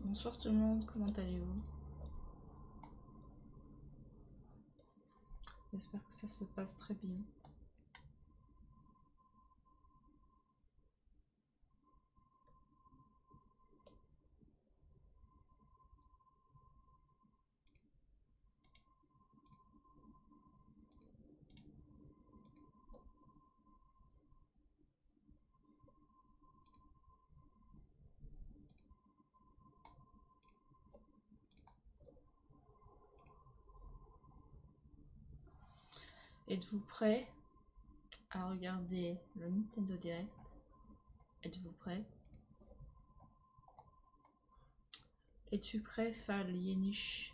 Bonsoir tout le monde, comment allez-vous? J'espère que ça se passe très bien. Êtes-vous prêts à regarder le Nintendo Direct? Êtes-vous prêts? Es-tu prêt, Fal Yenish?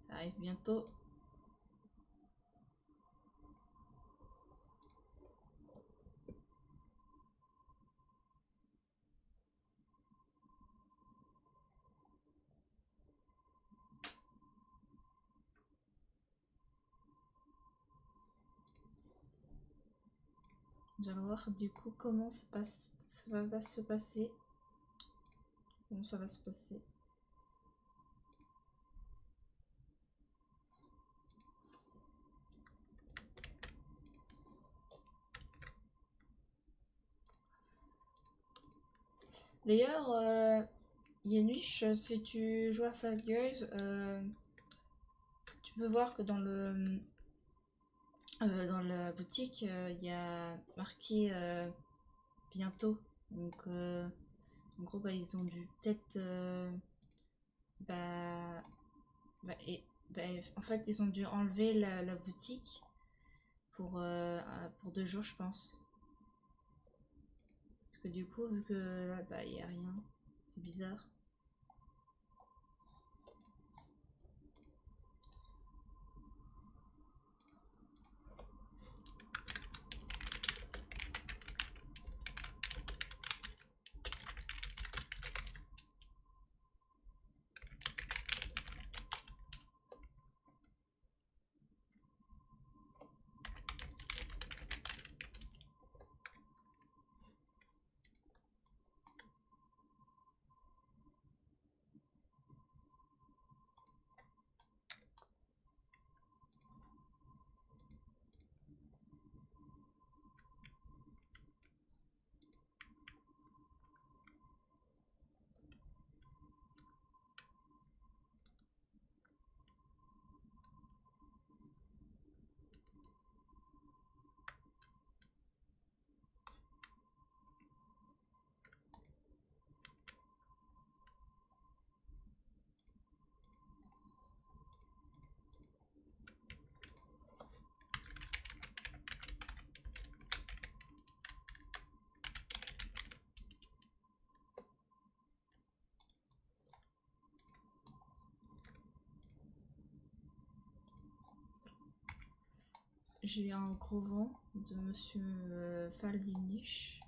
Ça arrive bientôt. Nous allons voir du coup comment ça va se passer. Comment ça va se passer. D'ailleurs, Yenush, si tu joues à Fall Guys, tu peux voir que dans la boutique, il y a marqué bientôt. Donc, en gros, bah, ils ont dû peut-être. Bah, bah, en fait, ils ont dû enlever la boutique pour 2 jours, je pense. Parce que du coup, vu que là, bah, il n'y a rien, c'est bizarre. J'ai un gros vent de monsieur Falinish.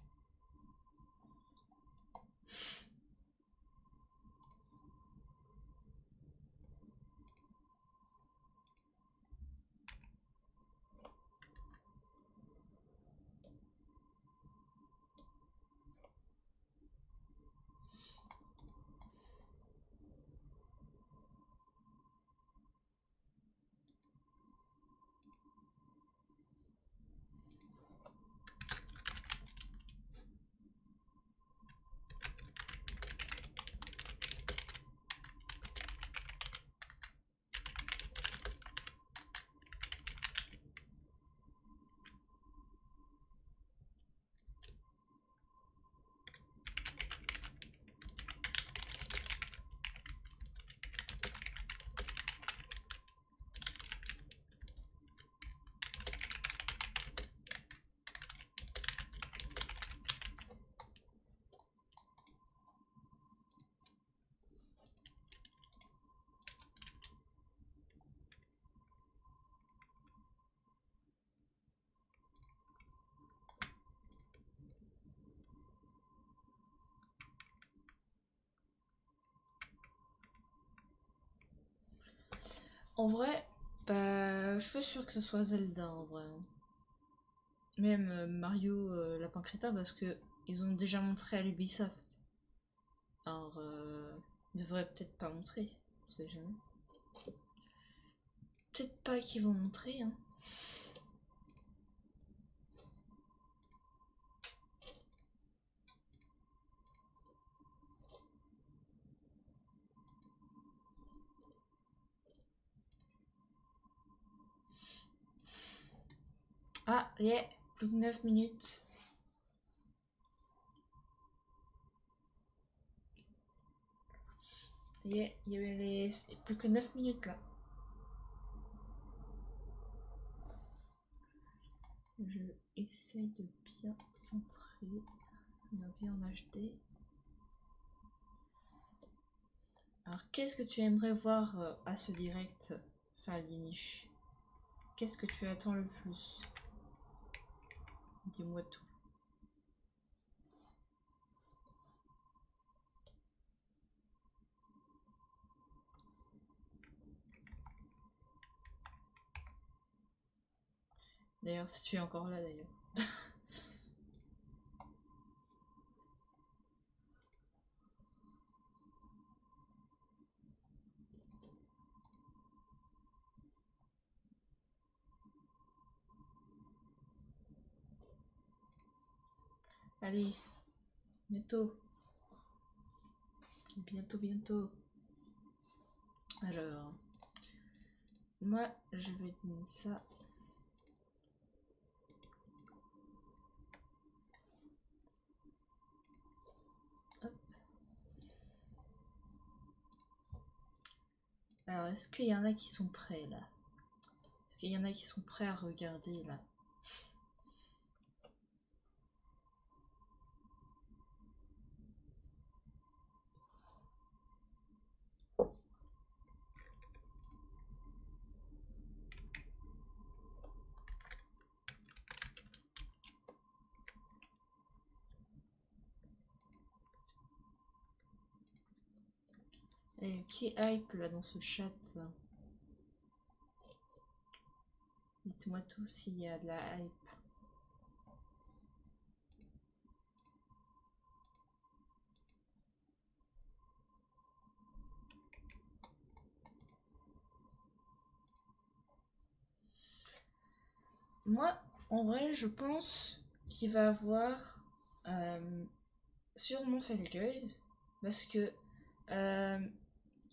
En vrai, bah, je suis pas sûre que ce soit Zelda en vrai. Même Mario Lapin Crétin parce que ils ont déjà montré à l'Ubisoft. Alors, ils devraient peut-être pas montrer. On sait jamais. Peut-être pas qu'ils vont montrer, hein. Ah, yeah, plus que 9 minutes. Yeah, il y avait plus que 9 minutes là. Je essaye de bien centrer. Bien en HD. Alors, qu'est-ce que tu aimerais voir à ce direct, Faldinish? Qu'est-ce que tu attends le plus? Dis-moi tout. D'ailleurs, si tu es encore là, d'ailleurs. Allez, bientôt. Bientôt, bientôt. Alors, moi, je vais dire ça. Hop. Alors, est-ce qu'il y en a qui sont prêts là? Est-ce qu'il y en a qui sont prêts à regarder là? Et qui hype là dans ce chat là? Dites-moi tout s'il y a de la hype. Moi, en vrai, je pense qu'il va avoir sûrement Felgueuse parce que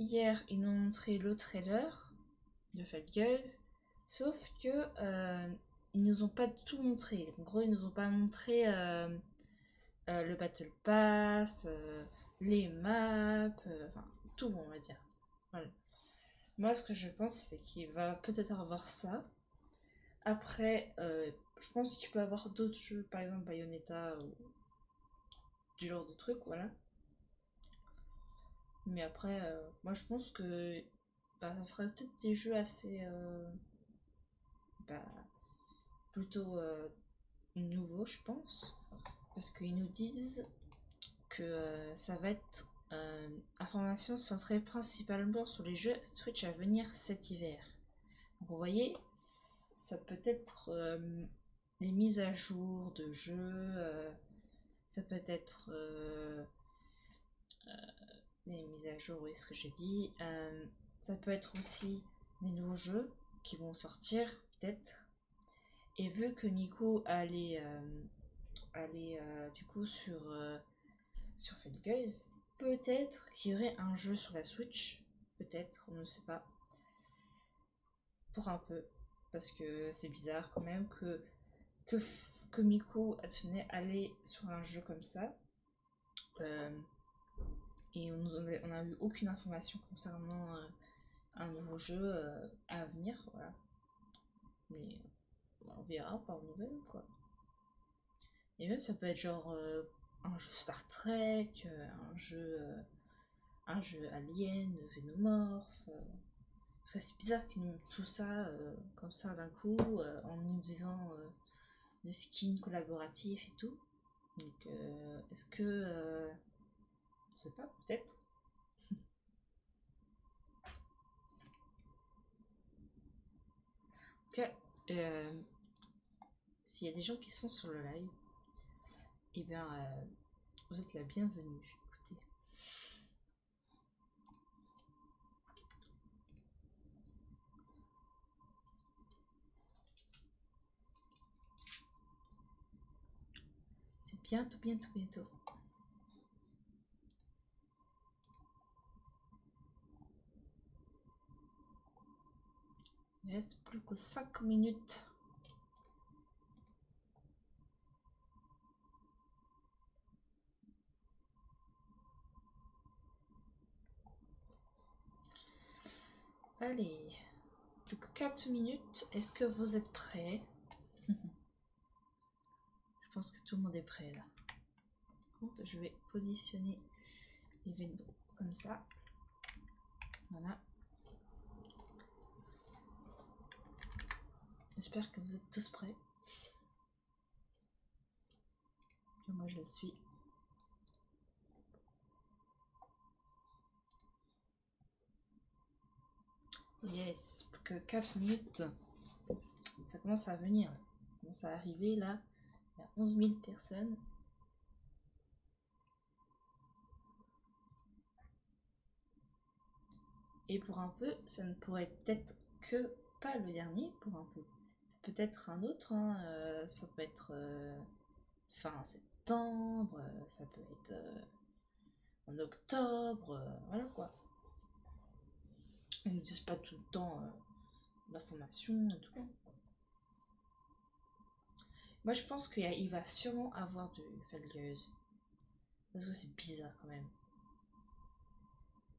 hier ils nous ont montré le trailer de Felgueuse, sauf que ils nous ont pas tout montré. En gros, ils nous ont pas montré le Battle Pass, les maps, enfin tout, on va dire. Voilà. Moi, ce que je pense, c'est qu'il va peut-être avoir ça. Après, je pense qu'il peut avoir d'autres jeux, par exemple Bayonetta ou du genre de trucs, voilà. Mais après, moi je pense que bah, ça sera peut-être des jeux assez bah, plutôt nouveaux, je pense. Parce qu'ils nous disent que ça va être information centrée principalement sur les jeux Switch à venir cet hiver. Donc vous voyez, ça peut être des mises à jour de jeux, ça peut être des mises à jour, oui, ce que j'ai dit. Ça peut être aussi des nouveaux jeux qui vont sortir, peut-être. Et vu que Nico allait, du coup sur Felgueuse, peut-être qu'il y aurait un jeu sur la Switch. Peut-être, on ne sait pas. Pour un peu. Parce que c'est bizarre quand même que, que Miku tenait à aller sur un jeu comme ça. Et on n'a eu aucune information concernant un nouveau jeu à venir, voilà. Mais on verra par nouvelle, quoi. Et même ça peut être genre un jeu Star Trek, un jeu Alien, Xenomorph. C'est bizarre qu'ils nous montrent tout ça comme ça d'un coup, en nous disant des skins collaboratifs et tout. Donc est-ce que je sais pas, peut-être. cas, s'il y a des gens qui sont sur le live, et bien vous êtes la bienvenue. Écoutez. C'est bientôt, bientôt, bientôt. Il ne reste plus que 5 minutes. Allez, plus que 4 minutes. Est-ce que vous êtes prêts? Je pense que tout le monde est prêt là. Je vais positionner l'événement comme ça. Voilà. J'espère que vous êtes tous prêts. Moi je le suis. Yes, plus que 4 minutes. Ça commence à venir. Ça commence à arriver là. Il y a 11 000 personnes. Et pour un peu, ça ne pourrait peut-être que pas le dernier. Pour un peu. Peut-être un autre. Hein. Ça peut être fin septembre. Ça peut être en octobre. Voilà quoi. Ils ne nous disent pas tout le temps d'informations et tout. Moi je pense qu'il va sûrement avoir du Felgueuse. Parce que c'est bizarre quand même.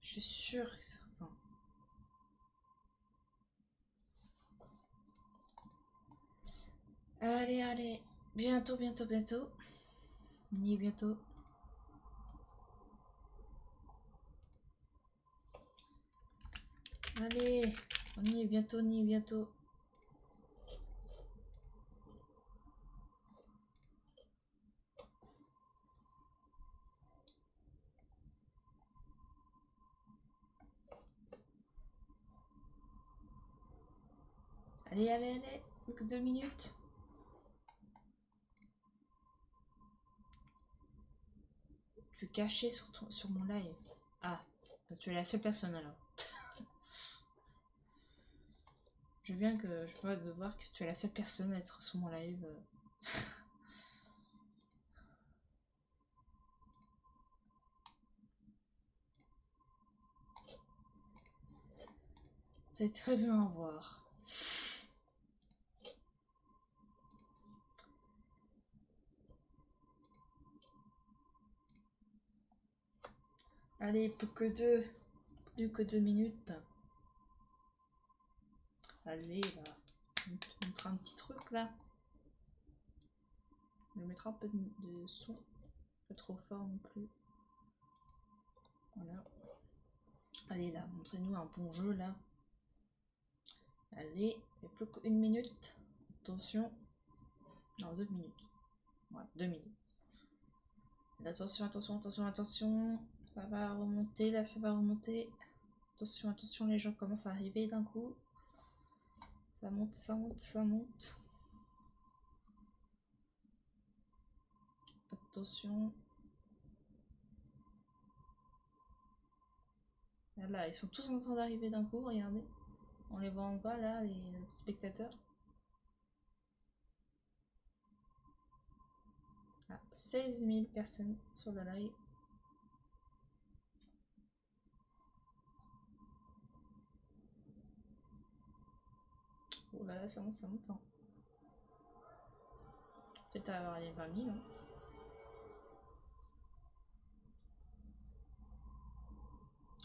Je suis sûr et certain. Allez, allez. Bientôt, bientôt, bientôt. On y est bientôt. Allez, on y est bientôt, on y est bientôt. Allez, allez, allez. Plus que 2 minutes. Je suis caché sur mon live. Ah, tu es la seule personne alors. Je viens de voir que tu es la seule personne à être sur mon live. C'est très bien à voir. Allez, plus que 2 minutes. Allez, là. On mettra un petit truc là. Je vais mettre un peu de son. Pas trop fort non plus. Voilà. Allez là, montrez-nous un bon jeu là. Allez, il n'y a plus qu'une minute. Attention. Non, 2 minutes. Ouais, 2 minutes. Attention, attention, attention, attention. Ça va remonter, là, ça va remonter. Attention, attention, les gens commencent à arriver d'un coup. Ça monte, ça monte, ça monte. Attention. Là, ils sont tous en train d'arriver d'un coup, regardez. On les voit en bas, là, les spectateurs. Ah, 16 000 personnes sur le live. Oh là là, ça monte, ça monte. Hein. Peut-être avoir les 20 000. Hein.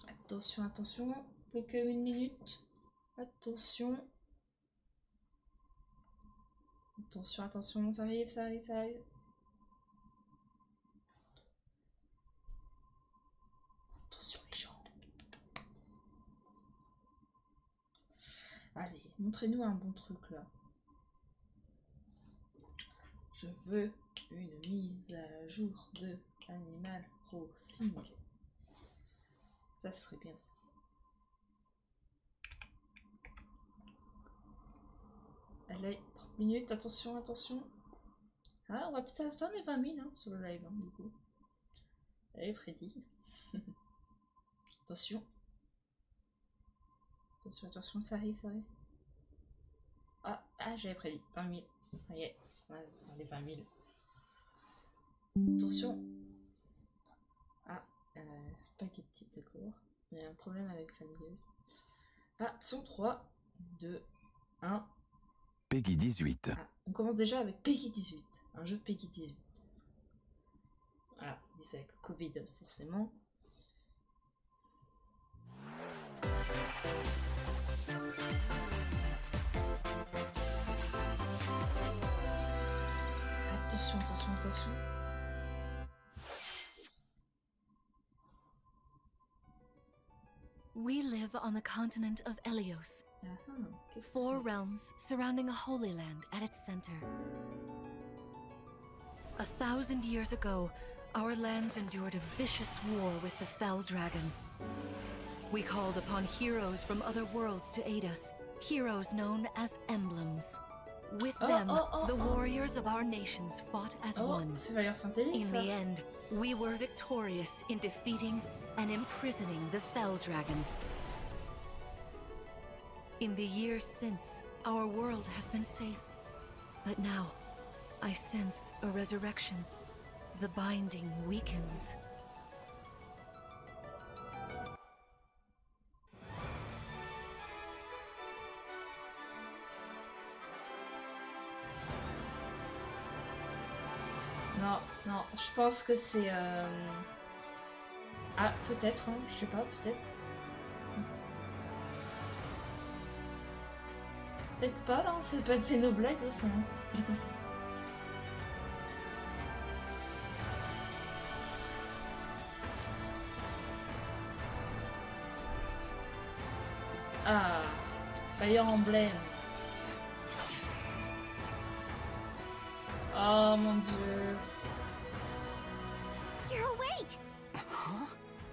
Attention, attention. Plus que 1 minute. Attention. Attention, attention, ça arrive, ça arrive, ça arrive. Attention les gens. Allez, montrez-nous un bon truc là. Je veux une mise à jour de Animal Crossing. Ça serait bien ça. Allez, 30 minutes, attention, attention. Ah, on va peut-être atteindre les 20 000 hein, sur le live, hein, du coup. Allez, Freddy. Attention. Attention, attention, ça arrive, ça arrive. Ah, j'avais prédit. 20 000. Ça y est. Ouais, les 20 000. Attention. Ah, spaghetti, d'accord. Il y a un problème avec la liaison. Ah, attention, 3, 2, 1. Peggy 18. Ah, on commence déjà avec Peggy 18. Un jeu de Peggy 18. Voilà, c'est avec le Covid, forcément. Attention, attention, attention. We live on the continent of Elios. Four realms surrounding a holy land at its center. 1,000 years ago, our lands endured a vicious war with the fell dragon. We called upon heroes from other worlds to aid us, heroes known as emblems. With them, the warriors of our nations fought as one. In the end, we were victorious in defeating and imprisoning the fell dragon. In the years since, our world has been safe. But now, I sense a resurrection. The binding weakens. Non, non, je pense que c'est... Ah, peut-être, hein, je sais pas, peut-être. Peut-être pas, là, ça peut être Xenoblade aussi. Hein. Ah, Fire Emblem. Oh mon dieu. You're awake! Huh?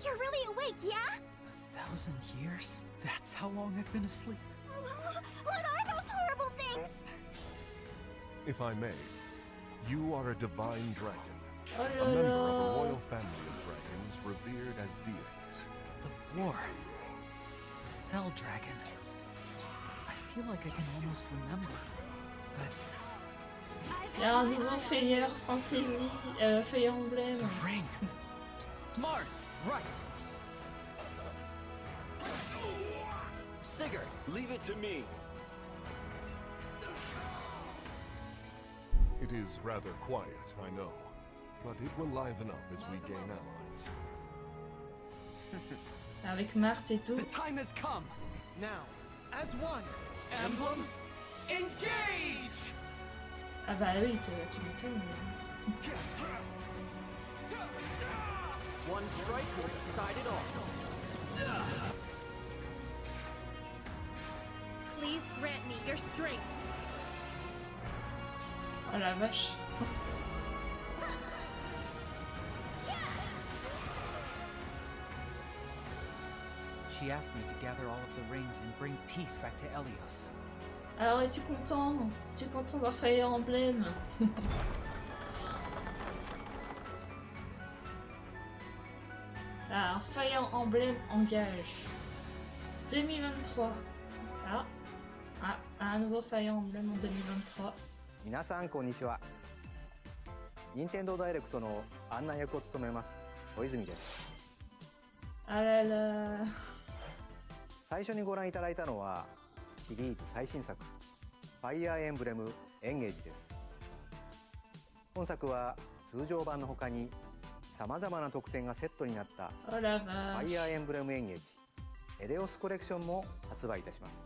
You're really awake, yeah? 1,000 years? That's how long I've been asleep. What are those horrible things? If I may, you are a divine dragon, Oh a là member là. of a royal family of dragons revered as deities. The war. The fell dragon. I feel like I can almost remember. But Il y a un nouveau Fire Fantasy, Fire Emblem. the ring. Marth, right. Sigurd, Leave it to me. It is rather quiet, I know, but it will liven up as we gain allies. Avec Marthe et tout. The time has come. Now, as one, emblem, engage! Ah bah oui, tu m'étonnes. One strike will decide it all. Please grant me your strength. Oh la vache. She asked me to gather all of the rings and bring peace back to Elios. Alors, es-tu content? Es-tu content d'un Fire Emblem? Ah, un Fire Emblem engage. 2023. Un nouveau Fire Emblem en 2023. 皆さんこんにちは。NintendoDirect の案内役を務めます小泉です。Ah là là. 最初にご覧いただいたのはシリーズ最新作ファイアーエンブレムエンゲージです。本作は通常版の他にさまざまな特典がセットになった Oh la ファイア vache. ーエンブレムエンゲージエレオスコレクションも発売いたします。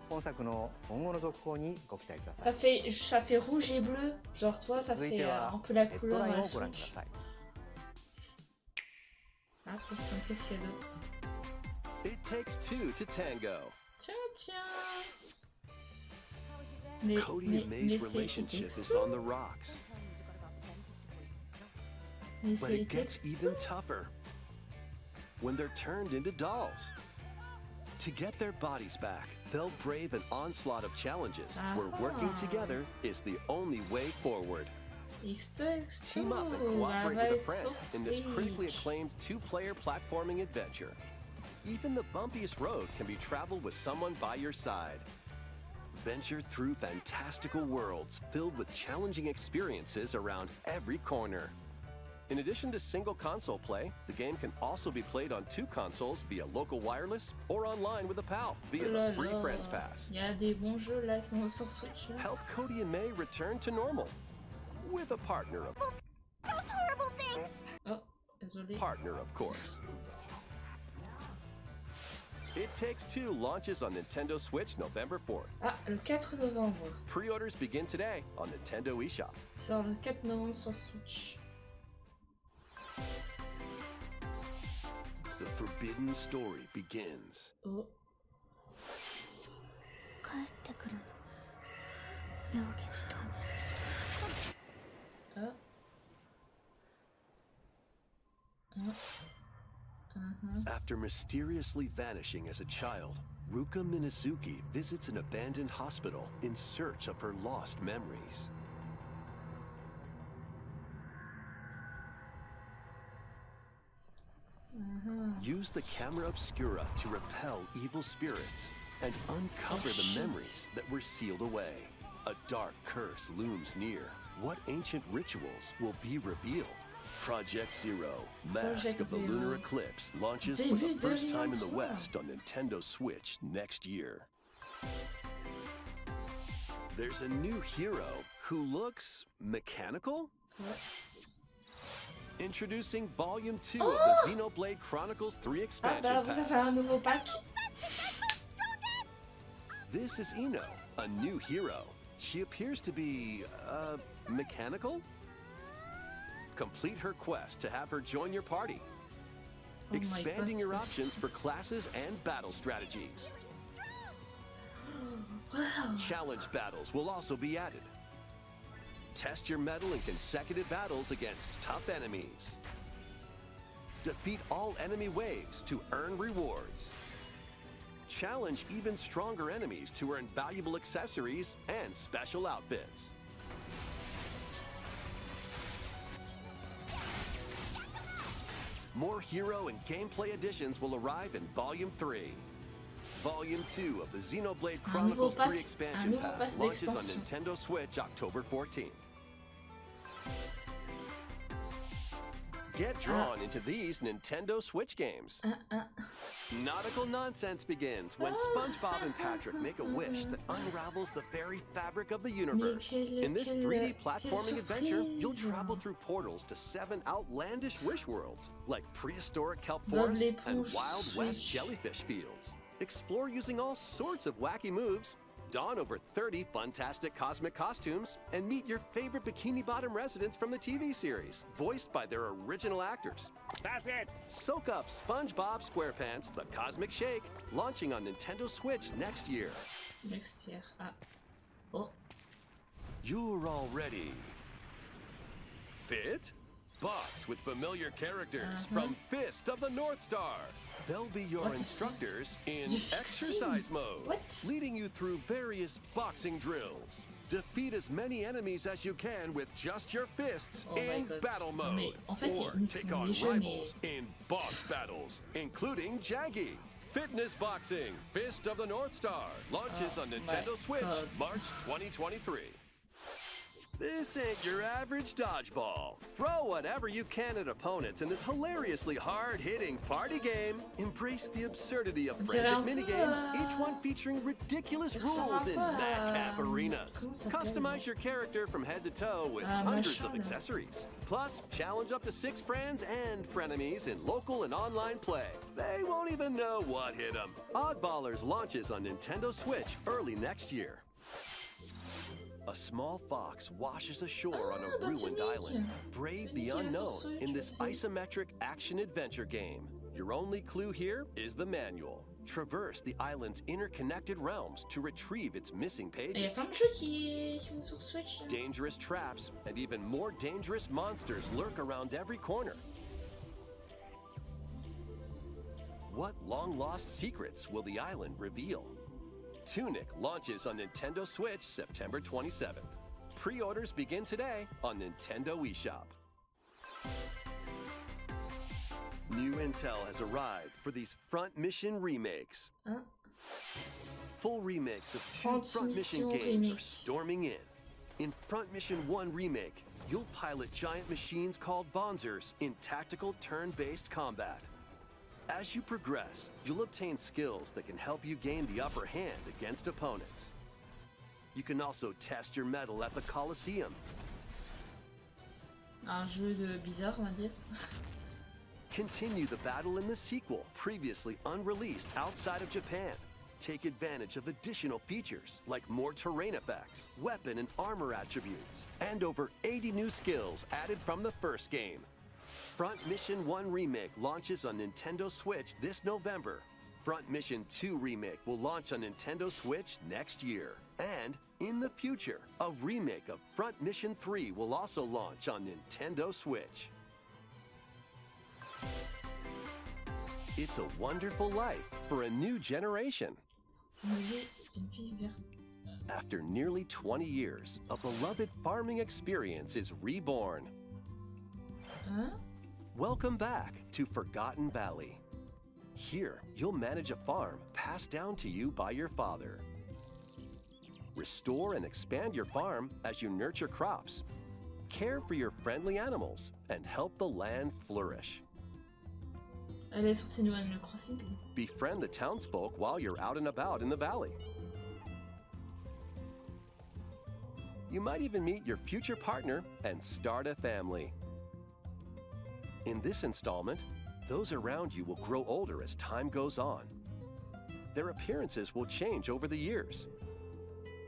本作の今後の続行にご期待ください。 Ça fait rouge et bleu. Genre, toi, ça 続い fait ては un peu la ヘッド couleur ライン à を la ご覧くだ Switch. さい。 Attention, qu'est-ce qu'il y a d'autre? It takes two to tango. Tiens, tiens. Mais, Cody and May's c'est relationship is excellent. on the rocks, Mais but c'est it gets excellent. even tougher when they're turned into dolls. To get their bodies back, they'll brave an onslaught of challenges where working together is the only way forward. Team up and cooperate with a friend in this critically acclaimed two-player platforming adventure. Even the bumpiest road can be traveled with someone by your side. Venture through fantastical worlds filled with challenging experiences around every corner. In addition to single console play, the game can also be played on 2 consoles via local wireless or online with a pal via the free Friends Pass. Il y a des bons jeux là qui vont sur Switch. Là. Help Cody and May return to normal with a partner of Those horrible things! Oh, désolé. partner, of course. It Takes Two launches on Nintendo Switch November 4th. Ah, le 4 novembre. Pre-orders begin today on Nintendo eShop. Sort le 4 novembre sur Switch. The forbidden story begins. Oh. 帰ってくるの。老月と。Ah. After mysteriously vanishing as a child, Ruka Minazuki visits an abandoned hospital in search of her lost memories. Use the camera obscura to repel evil spirits and uncover the memories that were sealed away. A dark curse looms near. What ancient rituals will be revealed? Project Zero, Mask of the Lunar Eclipse, launches for the first time in the West on Nintendo Switch next year. There's a new hero who looks mechanical? Introducing Volume 2 of the Xenoblade Chronicles 3 Ah expansion bah vous avez pack. un nouveau pack. This is Ino, a new hero. She appears to be, mechanical? Complete her quest to have her join your party. my Expanding God. your options for classes and battle strategies. Wow. Challenge battles will also be added. Test your mettle in consecutive battles against tough enemies. Defeat all enemy waves to earn rewards. Challenge even stronger enemies to earn valuable accessories and special outfits. More hero and gameplay additions will arrive in Volume 3. Volume 2 of the Xenoblade Chronicles 3 expansion pass launches on Nintendo Switch October 14th. Get drawn into these Nintendo Switch games. Nautical nonsense begins when SpongeBob and Patrick make a wish that unravels the very fabric of the universe. In this 3D platforming adventure, you'll travel through portals to 7 outlandish wish worlds, like prehistoric kelp forests and Wild West jellyfish fields. Explore using all sorts of wacky moves, don over 30 fantastic cosmic costumes, and meet your favorite Bikini Bottom residents from the TV series, voiced by their original actors. That's it! Soak up SpongeBob SquarePants The Cosmic Shake, launching on Nintendo Switch next year. Next year. Ah. Oh. You're already fit? Box with familiar characters from Fist of the North Star. They'll be your instructors in exercise mode, leading you through various boxing drills. Defeat as many enemies as you can with just your fists in battle mode, or take on rivals in boss battles, including Jaggy. Fitness Boxing, Fist of the North Star, launches on Nintendo Switch, March 2023. This ain't your average dodgeball. Throw whatever you can at opponents in this hilariously hard-hitting party game. Embrace the absurdity of frantic minigames, each one featuring ridiculous rules in madcap arenas. Customize your character from head to toe with hundreds of accessories. Plus, challenge up to 6 friends and frenemies in local and online play. They won't even know what hit them. Oddballers launches on Nintendo Switch early next year. A small fox washes ashore on a ruined island. Brave the unknown in this isometric action-adventure game. Your only clue here is the manual. Traverse the island's interconnected realms to retrieve its missing Il y a pages. plein de jeux qui vont sur Switch. Là. Dangerous traps and even more dangerous monsters lurk around every corner. What long-lost secrets will the island reveal? Tunic launches on Nintendo Switch September 27th. Pre-orders begin today on Nintendo eShop. New intel has arrived for these Front Mission remakes. Full remakes of two Front Mission games are storming in. In Front Mission 1 Remake, you'll pilot giant machines called Vonzers in tactical turn-based combat. As you progress, you'll obtain skills that can help you gain the upper hand against opponents. You can also test your mettle at the Colosseum. Un jeu de bizarre, on va dire. Continue the battle in the sequel, previously unreleased outside of Japan. Take advantage of additional features like more terrain effects, weapon and armor attributes, and over 80 new skills added from the first game. Front Mission 1 Remake launches on Nintendo Switch this November. Front Mission 2 Remake will launch on Nintendo Switch next year. And in the future, a remake of Front Mission 3 will also launch on Nintendo Switch. It's a wonderful life for a new generation. After nearly 20 years, a beloved farming experience is reborn. Welcome back to Forgotten Valley. Here, you'll manage a farm passed down to you by your father. Restore and expand your farm as you nurture crops, care for your friendly animals, and help the land flourish. Elle est sortie de Animal Crossing. Befriend the townsfolk while you're out and about in the valley. You might even meet your future partner and start a family. In this installment, those around you will grow older as time goes on. Their appearances will change over the years.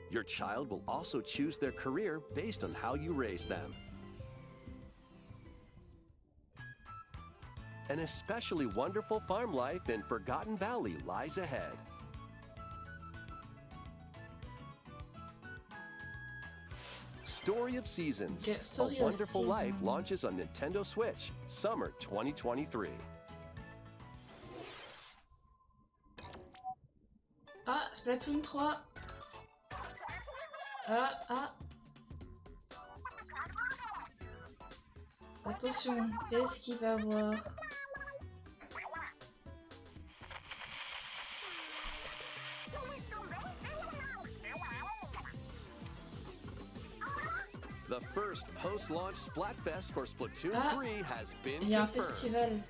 Your child will also choose their career based on how you raise them. An especially wonderful farm life in Forgotten Valley lies ahead. Story of Seasons, A Wonderful Life launches on Nintendo Switch, summer 2023. Ah, Splatoon 3. Ah. Attention, qu'est-ce qu'il va avoir? The first post-launch Splatfest for Splatoon 3 has been Il y a un confirmed. festival.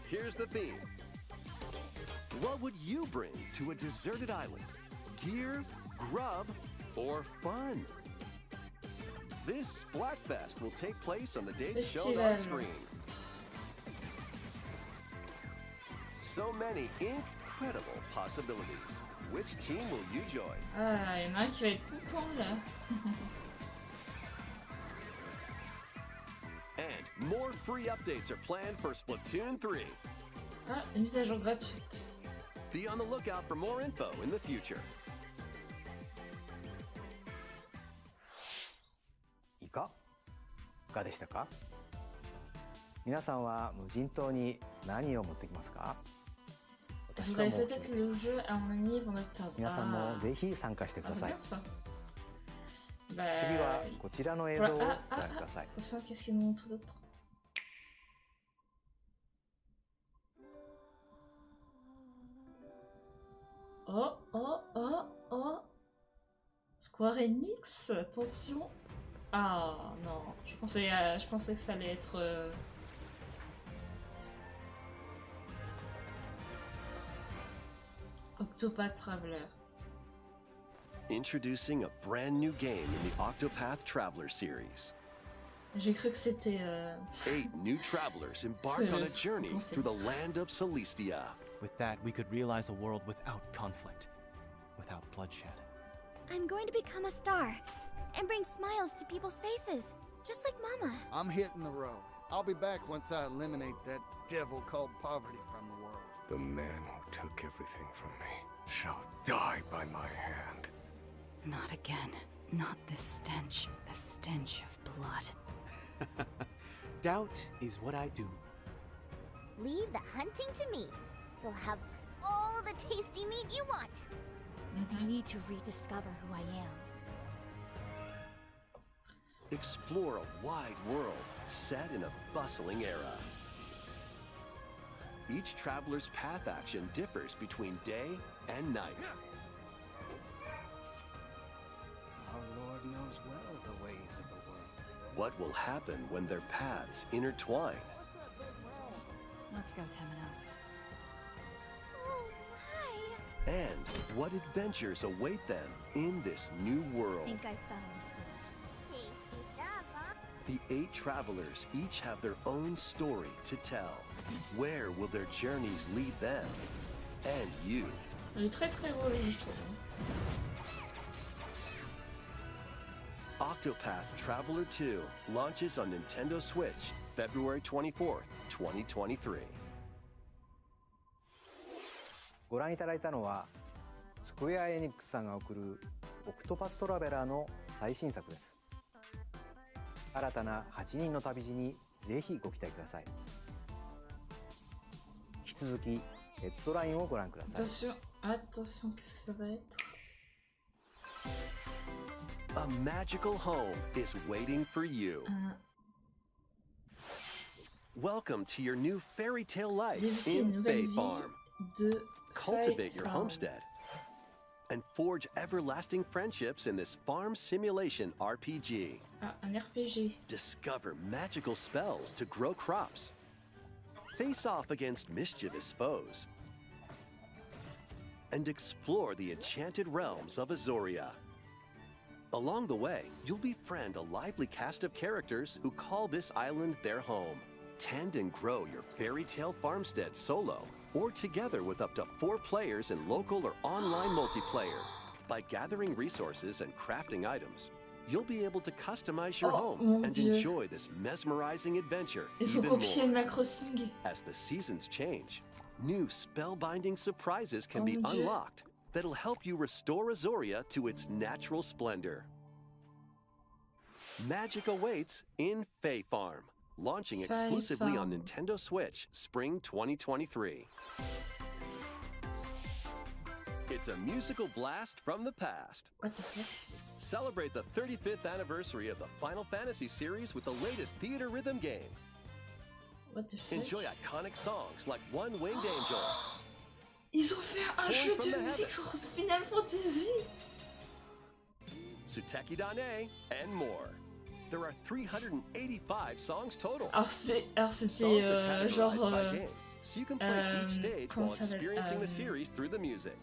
Here's the theme. What would you bring to a deserted island? Gear, grub, or fun? This Splatfest will take place on the date shown on screen. So many incredible possibilities. Which team will you join? Ah, il y en a un qui va être content là. And more free updates are planned for Splatoon 3. Ah, une mise à jour gratuite. Be on the lookout for more info in the future. いかがでしたか？皆さんは無人島に何を持ってきますか？ Vous avez peut-être le jeu à un ami en octobre. 皆さんもぜひ参加してください。 bien ça. 次はこちらの映像をご覧ください。 Attention, qu'est-ce qu'il nous montre d'autre? Oh! Square Enix, attention! Ah non, je pensais que ça allait être... Octopath Traveler. Introducing a brand new game in the Octopath Traveler series. J'ai cru que c'était... 8 new travelers embark on a journey through the land of Celestia. With that, we could realize a world without conflict, without bloodshed. I'm going to become a star and bring smiles to people's faces, just like Mama. I'm hitting the road. I'll be back once I eliminate that devil called poverty from the world. The man who took everything from me shall die by my hand. Not again. Not this stench. The stench of blood. Doubt is what I do. Leave the hunting to me. You'll have all the tasty meat you want. I need to rediscover who I am. Explore a wide world set in a bustling era. Each traveler's path action differs between day and night. Our Lord knows well the ways of the world. What will happen when their paths intertwine? Let's go, Temenos. Oh, hi. And what adventures await them in this new I world? think I found the source. Tasty stuff, huh? The 8 travelers each have their own story to tell. Where will their journeys lead them? And you? Elle est très très beau, je trouve. Octopath Traveler 2 launches on Nintendo Switch February 24th, 2023. ご覧いただいたのはスクエア・エニックスさんが送るオクトパストラベラーの最新作です。新たな8人の旅路にぜひご期待ください。引き続きヘッドラインをご覧ください。 Attention, attention, qu'est-ce que ça va être? A magical home is waiting for you. Welcome to your new fairy tale life Débuter une in nouvelle Fae vie Farm. de Cultivate your Farm. homestead and forge everlasting friendships in this farm simulation RPG. Ah, un RPG. Discover magical spells to grow crops. Face off against mischievous foes. And explore the enchanted realms of Azoria. Along the way, you'll befriend a lively cast of characters who call this island their home. Tend and grow your fairy tale farmstead solo or together with up to 4 players in local or online multiplayer. By gathering resources and crafting items, you'll be able to customize your home mon and Dieu. enjoy this mesmerizing adventure Ils ont even copié more. Animal Crossing. As the seasons change, new spellbinding surprises can be Mon Dieu. unlocked that'll help you restore Azoria to its natural splendor. Magic awaits in Fae Farm, launching Fae exclusively on Farm. Nintendo Switch Spring 2023. It's a musical blast from the past. What the fuck? Celebrate the 35th anniversary of the Final Fantasy series with the latest theater rhythm game. What the fuck? Enjoy iconic songs like One Winged Angel, Ils ont fait un Torn jeu from de the musique sur Final Fantasy. Suteki Dane, and more. There are 385 songs total. Alors c'était Songs are genre categorized by game, so you can play each stage comment while ça s'appelle, experiencing the series through the music.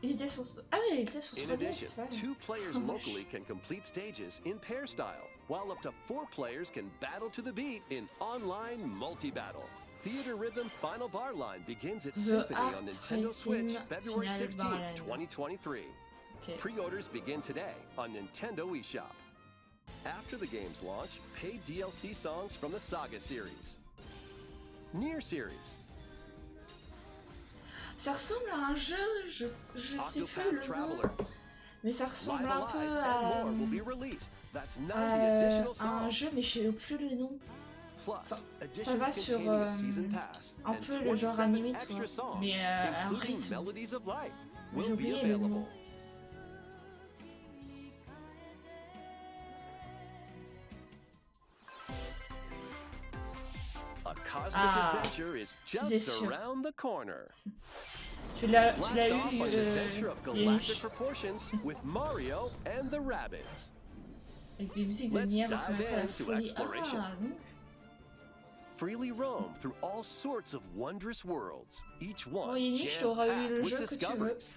il était sur ah oui, il était sur In 3DS addition, ça. 2 players Oh, locally can complete stages in pair style, while up to 4 players can battle to the beat in online multi-battle. Theater Rhythm Final Bar Line begins at The Symphony on Arts Nintendo Switch Rhythm February Final Bar 16th, Line. 2023. Okay. Pre-orders begin today on Nintendo eShop. After the game's launch, paid DLC songs from the Saga series, Nier series, Ça ressemble à un jeu, je sais plus Octopath le nom, Traveler, mais ça Live ressemble un Alive, peu and more will be released. That's 90 additional à un songs. jeu, mais je sais plus le nom. Plus, Ça additions va sur containing a season pass un and peu le genre 27 animé, tu extra vois, songs, mais un including rythme. Melodies of Life, J'ai will be oublié le available. nom. A cosmic Ah, adventure is c'était just sûr. around the corner. Tu l'as Blast eu, off on an adventure of il y a eu galactic proportions with Mario and the Rabbids. avec des musiques de Let's Nier, on se dive met à la into folie. exploration. Ah non. Freely roam through all sorts of wondrous worlds, each Oh, one Yinich, t'auras eu jam-packed le with jeu que tu veux. discoveries.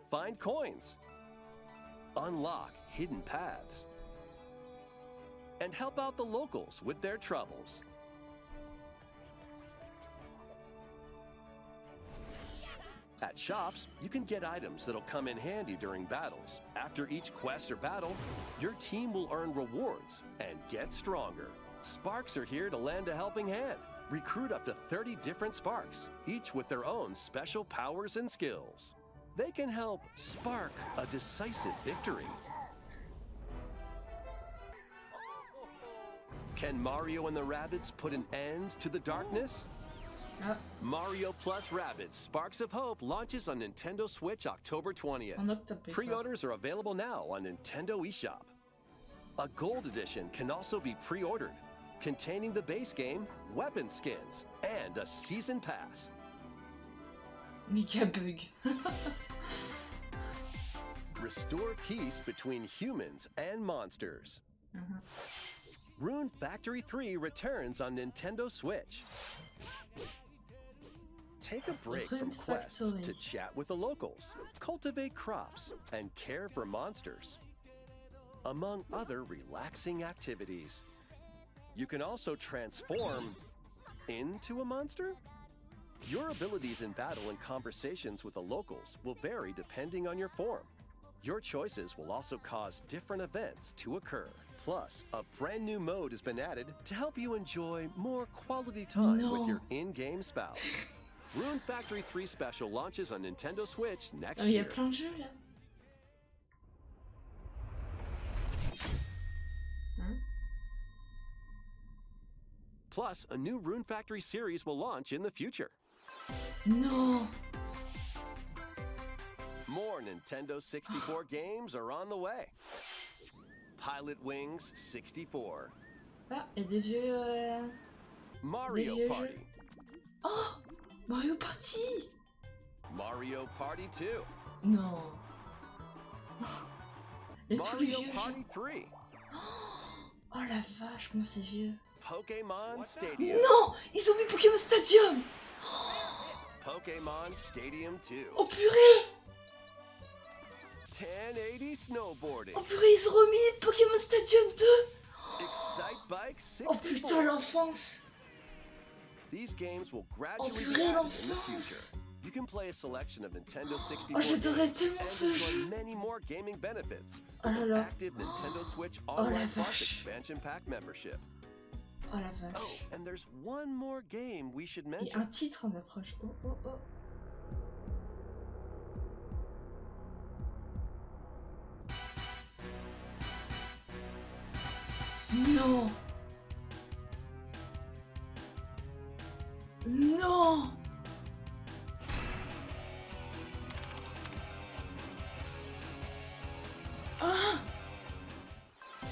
Find coins, unlock hidden paths, and help out the locals with their troubles. At shops, you can get items that'll come in handy during battles. After each quest or battle, your team will earn rewards and get stronger. Sparks are here to lend a helping hand. Recruit up to 30 different Sparks, each with their own special powers and skills. They can help spark a decisive victory. Can Mario and the Rabbids put an end to the darkness? Mario Plus Rabbids Sparks of Hope launches on Nintendo Switch October 20th. Pre-orders are available now on Nintendo eShop. A Gold Edition can also be pre-ordered, containing the base game, weapon skins, and a Season Pass. Mika bug. Restore peace between humans and monsters. Rune Factory 3 returns on Nintendo Switch. Take a break from quests to chat with the locals, cultivate crops, and care for monsters, among other relaxing activities. You can also transform into a monster? Your abilities in battle and conversations with the locals will vary depending on your form. Your choices will also cause different events to occur. Plus, a brand new mode has been added to help you enjoy more quality time with your in-game spouse. Rune Factory 3 Special launches on Nintendo Switch next year. Plein de jeux là. Plus, a new Rune Factory series will launch in the future. No. More Nintendo 64 games are on the way. Pilot Wings 64. Ah, et des vieux... Mario des vieux Party. Jeux. Oh, Mario Party. Mario Party 2. Non. Et tous les Mario vieux Party jeux. 3. Oh la vache, comment c'est vieux. Pokémon Stadium. Non, ils ont mis Pokémon Stadium. Pokémon Stadium 2. Oh purée. 1080 snowboarding. Oh purée, ils ont remis Pokémon Stadium 2. Excite Bike 64. Oh putain, l'enfance. These games will Oh gradually be purée, added in the l'enfance. future. You can play a selection of Nintendo 64 Oh, j'adorais games tellement and ce enjoy jeu. many more gaming benefits. Oh là With là. active Nintendo Switch Oh la Online Plus vache. expansion pack membership. Oh la vache. Oh, and there's one more game we should Et mention. un titre en approche. Oh oh oh. Non. Non. Ah.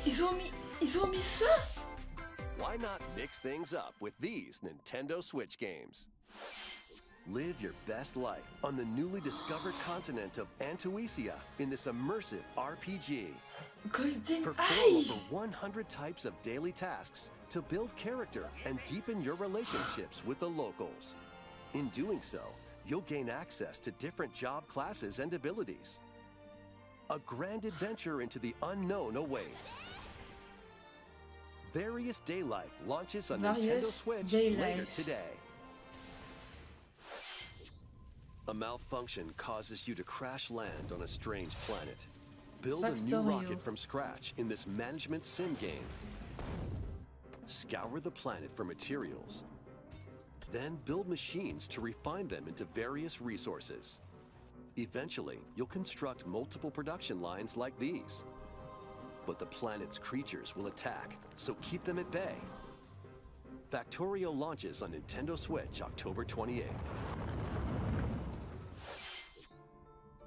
Ils ont mis ça. Why not mix things up with these Nintendo Switch games? Live your best life on the newly discovered continent of Antuisia in this immersive RPG. Golden Perform Eyes. over 100 types of daily tasks to build character and deepen your relationships with the locals. In doing so, you'll gain access to different job classes and abilities. A grand adventure into the unknown awaits. Various Day Life launches on Nintendo Various Switch Day later Life. today. A malfunction causes you to crash land on a strange planet. Build a new Factorio. rocket from scratch in this management sim game. Scour the planet for materials. Then build machines to refine them into various resources. Eventually, you'll construct multiple production lines like these. But the planet's creatures will attack, so keep them at bay. Factorio launches on Nintendo Switch October 28th.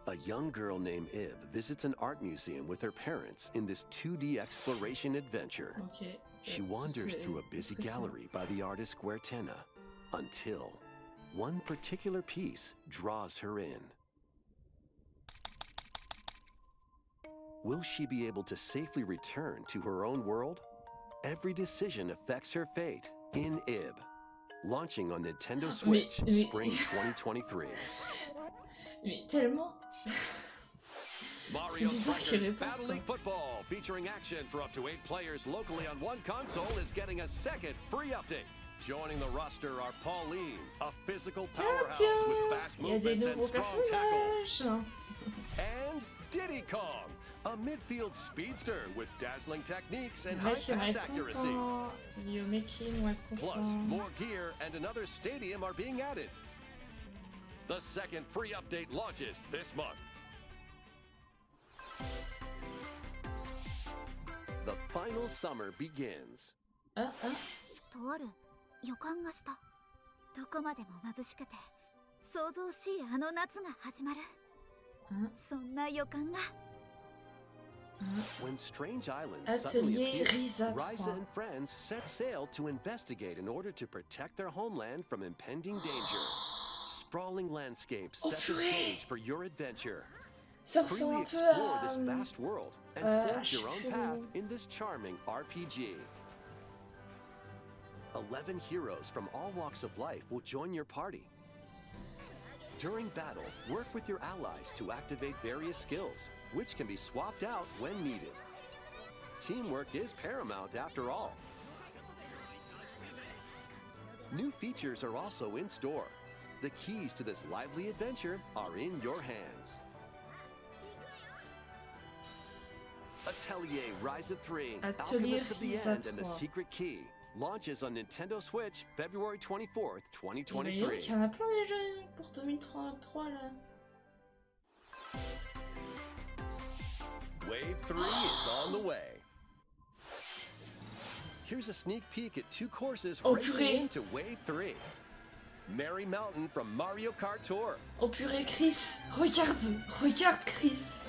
A young girl named Ib visits an art museum with her parents in this 2D exploration adventure. Ok. She wanders through a busy gallery by the artist Guertena until one particular piece draws her in. Will she be able to safely return to her own world? Every decision affects her fate in Ib. Launching on Nintendo Switch spring 2023. Mais tellement. Mario bizarre qu'il Strikers réponde, Battle quoi. League Football, featuring action for up to 8 players locally on one console, is getting a second free update. Joining the roster are Pauline, a physical powerhouse with fast Il y a des movements and nouveaux strong tackles. personnages. And Diddy Kong, a midfield speedster with dazzling techniques and Le high mec il va pass être accuracy. content. Le mec il va être Plus, content. more gear and another stadium are being added. The second free update launches this month. The final summer begins. あとある予感がした。どこまでも眩しくて想像しいあの夏が始まる。そんな予感が。When strange islands suddenly Atelier appear, Risa Risa 3. and friends set sail to investigate in order to protect their homeland from impending danger. Sprawling landscapes set the stage for your adventure. Ça ressemble Freely un peu explore à... this vast world and forge your own path in this charming RPG. 11 heroes from all walks of life will join your party. During battle, work with your allies to activate various skills, which can be swapped out when needed. Teamwork is paramount after all. New features are also in store. The keys to this lively adventure are in your hands. Atelier Risa 3, Atelier Alchemist of the Risa End and the 3. Secret Key. Launches on Nintendo Switch February 24th, Mais 2023. il y en a plein les jeux pour 2033 là. Wave 3 is on the way. Here's a sneak peek at 2 courses racing purée. into Wave 3. Merry Mountain from Mario Kart Tour. Oh purée Chris, regarde Chris.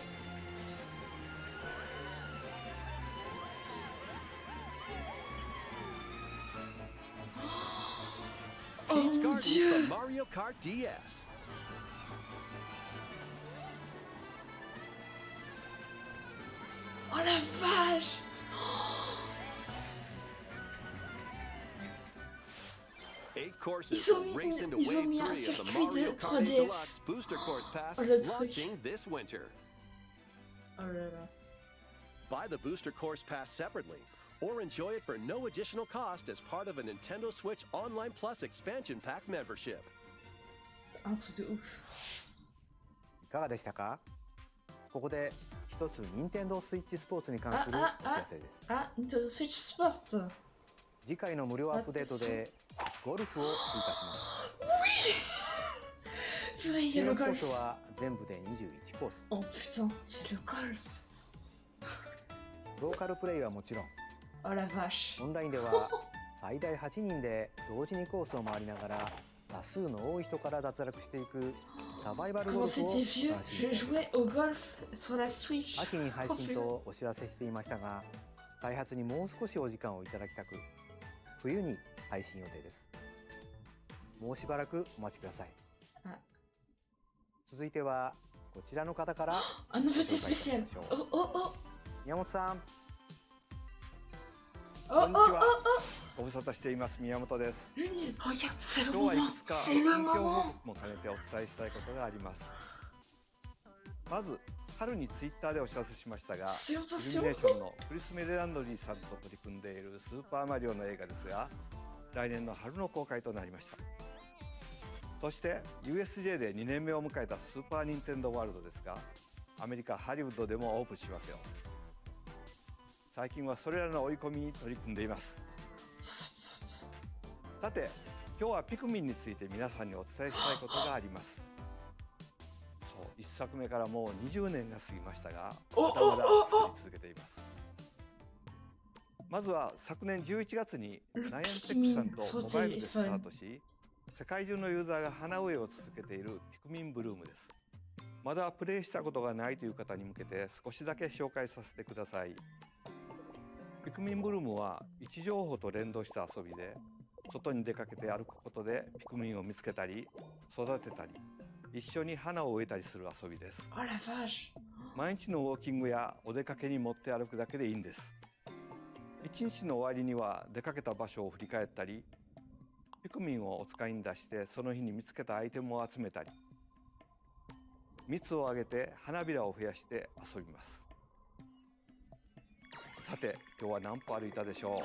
Oh Peach mon Gardens dieu. from Mario Kart DS. Oh la vache. 8 courses Ils ont will mis- race into ils ont Wave mis un 3 of the circuit Mario de Kart 8 3DS. Deluxe Booster Course Pass Oh, le truc. launching this winter. Oh là là. Buy the Booster Course Pass separately, or enjoy it for no additional cost as part of a Nintendo Switch Online Plus Expansion Pack membership. C'est un truc de ouf. いかがでしたか？ここで一つ任天堂スイッチスポーツに関するお知らせです。Ah, Nintendo Switch Sport. 次回の無料アップデートでゴルフを追加します。 Purée, il y a 収 le 録コー golf. スは全部で21コース。 Oh putain, il y a le golf. ローカルプレイはもちろん、 Oh la vache. オンラインでは最大8人で同時にコースを回りながら多数の多い人から脱落していくサバイバルゴ Comment ルフを c'était vieux? 楽し Je んでいま jouais す。 au golf sur la Switch. 秋に配信とお知らせしていましたが、開発にもう少しお時間をいただきたく、冬に配信予定です。もうしばらくお待ちください。あ続いてはこちらの方から Un nouveauté spéciale. Oh oh oh. 宮本さん。 Oh こんにち oh は oh ご無沙汰しています宮本です oh. Regarde, c'est le 今日はいく moment. つか C'est 近 le 況報 moment. 告も兼ねてお伝えしたいことがありますまず春にツイッターでお知らせしましたがイルミ Attention, ネー attention. ションのクリス・メレランドリーさんと取り組んでいるスーパーマリオの映画ですが来年の春の公開となりましたそして USJ で2年目を迎えたスーパー・ニンテンドー・ワールドですがアメリカ・ハリウッドでもオープンしますよ最近はそれらの追い込みに取り組んでいますさて今日はピクミンについて皆さんにお伝えしたいことがありますそう1作目からもう20年が過ぎましたがまだまだ作り続けていますまずは昨年11月にナイアンテックさんとモバイルでスタートし世界中のユーザーが花植えを続けているピクミンブルームですまだプレイしたことがないという方に向けて少しだけ紹介させてくださいピクミンブルームは位置情報と連動した遊びで外に出かけて歩くことでピクミンを見つけたり育てたり一緒に花を植えたりする遊びです Oh la vache. 毎日のウォーキングやお出かけに持って歩くだけでいいんです一日の終わりには出かけた場所を振り返ったりピクミンをお使いに出してその日に見つけたアイテムを集めたり蜜をあげて花びらを増やして遊びますさて今日は何歩歩いたでしょ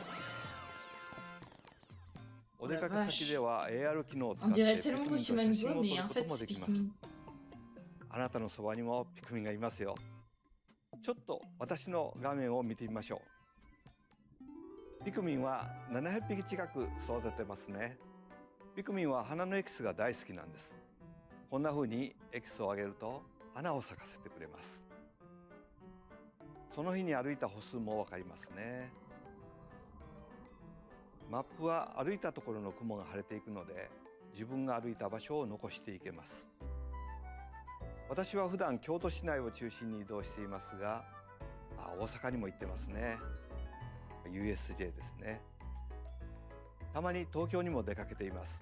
うお出かけ先では AR 機能を使 On って dirait ピク tellement ミンと写 Pokémon 真を Go, 撮 mais る en こと fait もで c'est きます Pikmin. あなたのそばにもピクミンがいますよちょっと私の画面を見てみましょうピクミンは700匹近く育ててますねピクミンは花のエキスが大好きなんですこんな風にエキスをあげると花を咲かせてくれますその日に歩いた歩数もわかりますねマップは歩いたところの雲が晴れていくので、自分が歩いた場所を残していけます。私は普段京都市内を中心に移動していますが、大阪にも行ってますね。 USJ ですね。たまに東京にも出かけています。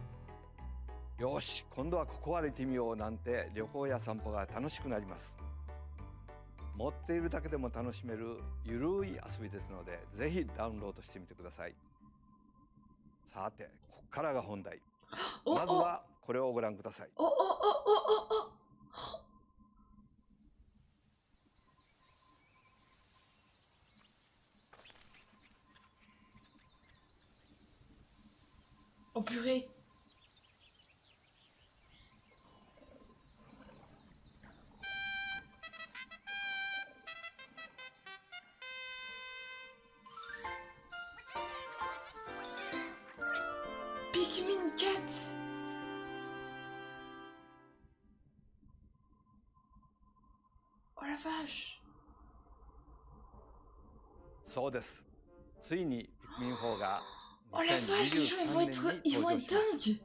よし、今度はここ歩いてみようなんて旅行や散歩が楽しくなります。持っているだけでも楽しめるゆるい遊びですので、ぜひダウンロードしてみてください。さて、ここからが本題。まずはこれをご覧ください。Oh purée. Pikmin 4. Oh la vache. そうです。ついにピクミン4が Oh la vache, les gens ils vont être dingues.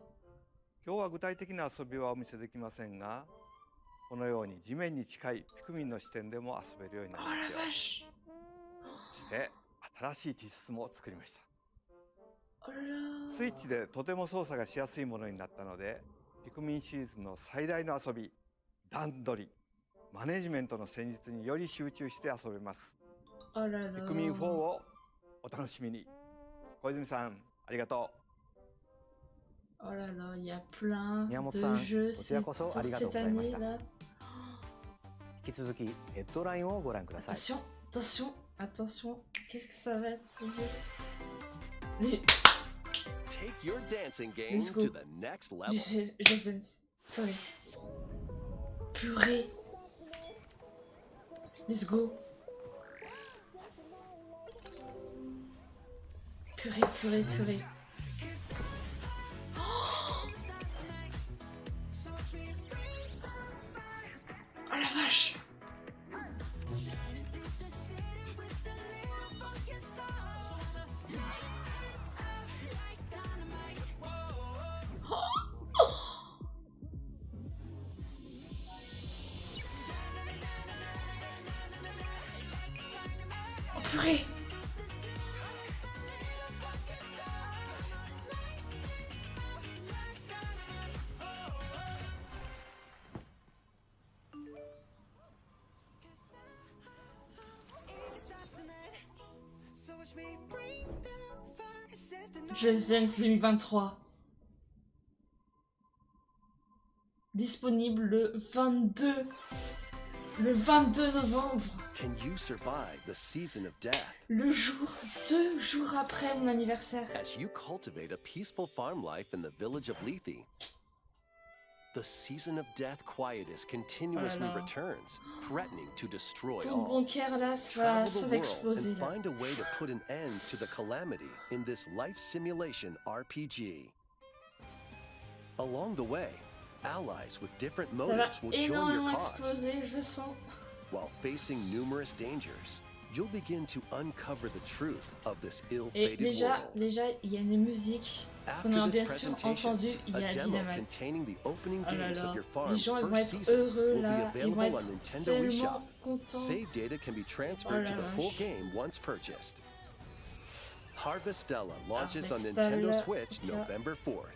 今日は具体的な遊びはお見せできませんが、このように地面に近いピクミンの視点でも遊べるようになりますよ。そして新しい T シャツも作りました。スイッチでとても操作がしやすいものになったので、ピクミンシリーズの最大の遊び、段取り、マネジメントの戦術により集中して遊べます。ピクミン4をお楽しみに。小泉さん、ありがとう。Oh là là, il y a plein de jeux pour cette année là. 引き続きヘッドラインをご覧ください。 Attention, attention, attention. Qu'est-ce que ça va être les... Take your dancing game to the next level. Just dance. Sorry. Purée. Let's go. Purée, purée, purée. Oh la vache. Oh purée. Just Dance 2023. Disponible le 22 novembre. Can you survive the season of death? Le jour, 2 jours après mon anniversaire. As you cultivate a peaceful farm life in the village of Lethe, the season of death quietus continuously returns, threatening to destroy Ton all. bancaire là, Travel ça the va world exploser and là. find a way to put an end to the calamity in this life simulation RPG. Along the way, allies with different Ça va motives will join your énormément cause. exploser, je le sens. While facing numerous dangers, you'll begin to uncover the truth of this Et ill-fated déjà, world. il y a une musique qu'on a After bien this sûr presentation, entendue, il y a a demo Dynamite. containing the opening Oh là days là, of your les farm's gens ils vont first être season heureux will be là, ils vont available être on Nintendo tellement eShop. contents. Save data can be transferred to the full game once purchased. Harvestella launches on Nintendo Harvestella, Switch yeah. November 4th.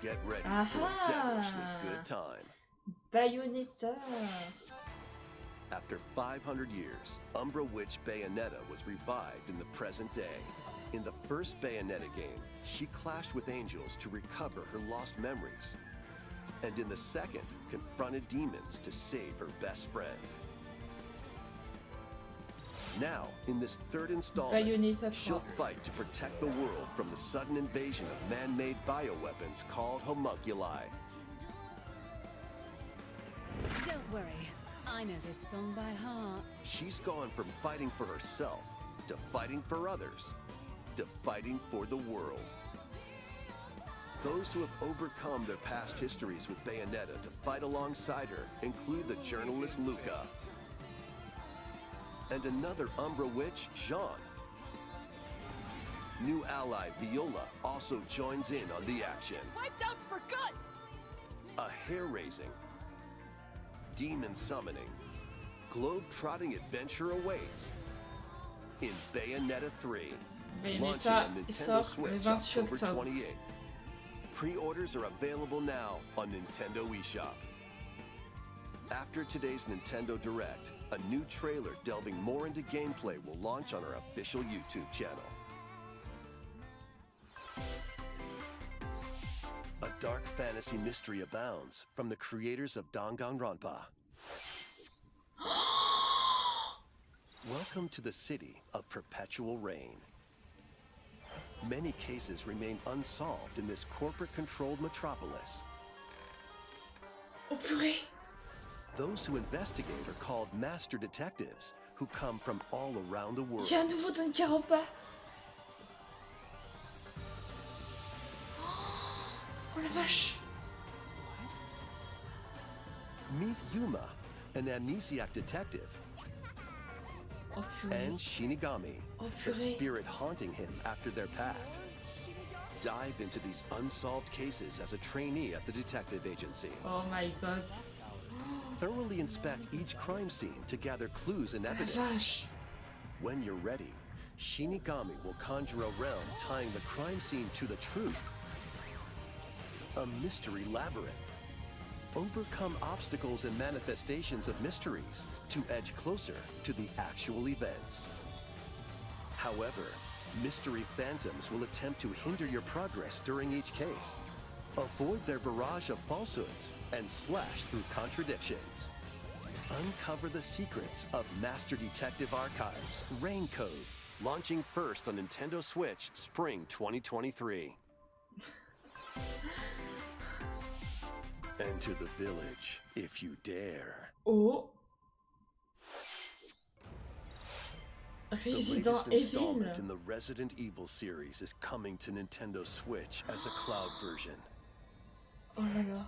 Get ready for a devilishly good time. Bayonetta. After 500 years, Umbra Witch Bayonetta was revived in the present day. In the first Bayonetta game, she clashed with angels to recover her lost memories. And in the second, confronted demons to save her best friend. Now, in this third installment, Bayonetta 3. she'll fight to protect the world from the sudden invasion of man-made bioweapons called homunculi. Don't worry, I know this song by heart. She's gone from fighting for herself to fighting for others to fighting for the world. Those who have overcome their past histories with Bayonetta to fight alongside her include the journalist Luca and another Umbra witch, Jean, New ally Viola also joins in on the action. Wiped out for good! A hair-raising, demon summoning, globe-trotting adventure awaits in Bayonetta 3, launching on Nintendo Switch October 28th. Pre-orders are available now on Nintendo eShop. After today's Nintendo Direct, a new trailer delving more into gameplay will launch on our official YouTube channel. A dark fantasy mystery abounds from the creators of Danganronpa. Welcome to the city of perpetual rain. Many cases remain unsolved in this corporate-controlled metropolis. Oh purée! Those who investigate are called master detectives, who come from all around the world. Il y a un nouveau Danganronpa. Oh la vache! Meet Yuma, an amnesiac detective, Oh and purée! Shinigami, Oh the purée! spirit haunting him after their pact. Dive into these unsolved cases as a trainee at the detective agency. Oh my god! Thoroughly inspect each crime scene to gather clues and Oh la evidence. vache! When you're ready, Shinigami will conjure a realm tying the crime scene to the truth. A mystery labyrinth. Overcome obstacles and manifestations of mysteries to edge closer to the actual events. However, mystery phantoms will attempt to hinder your progress during each case. Avoid their barrage of falsehoods and slash through contradictions. Uncover the secrets of Master Detective Archives Rain Code, launching first on Nintendo Switch Spring 2023. Enter the village if you dare. Oh! The Resident latest Evil. installment in the Resident Evil series is coming to Nintendo Switch as a cloud version. Oh là là.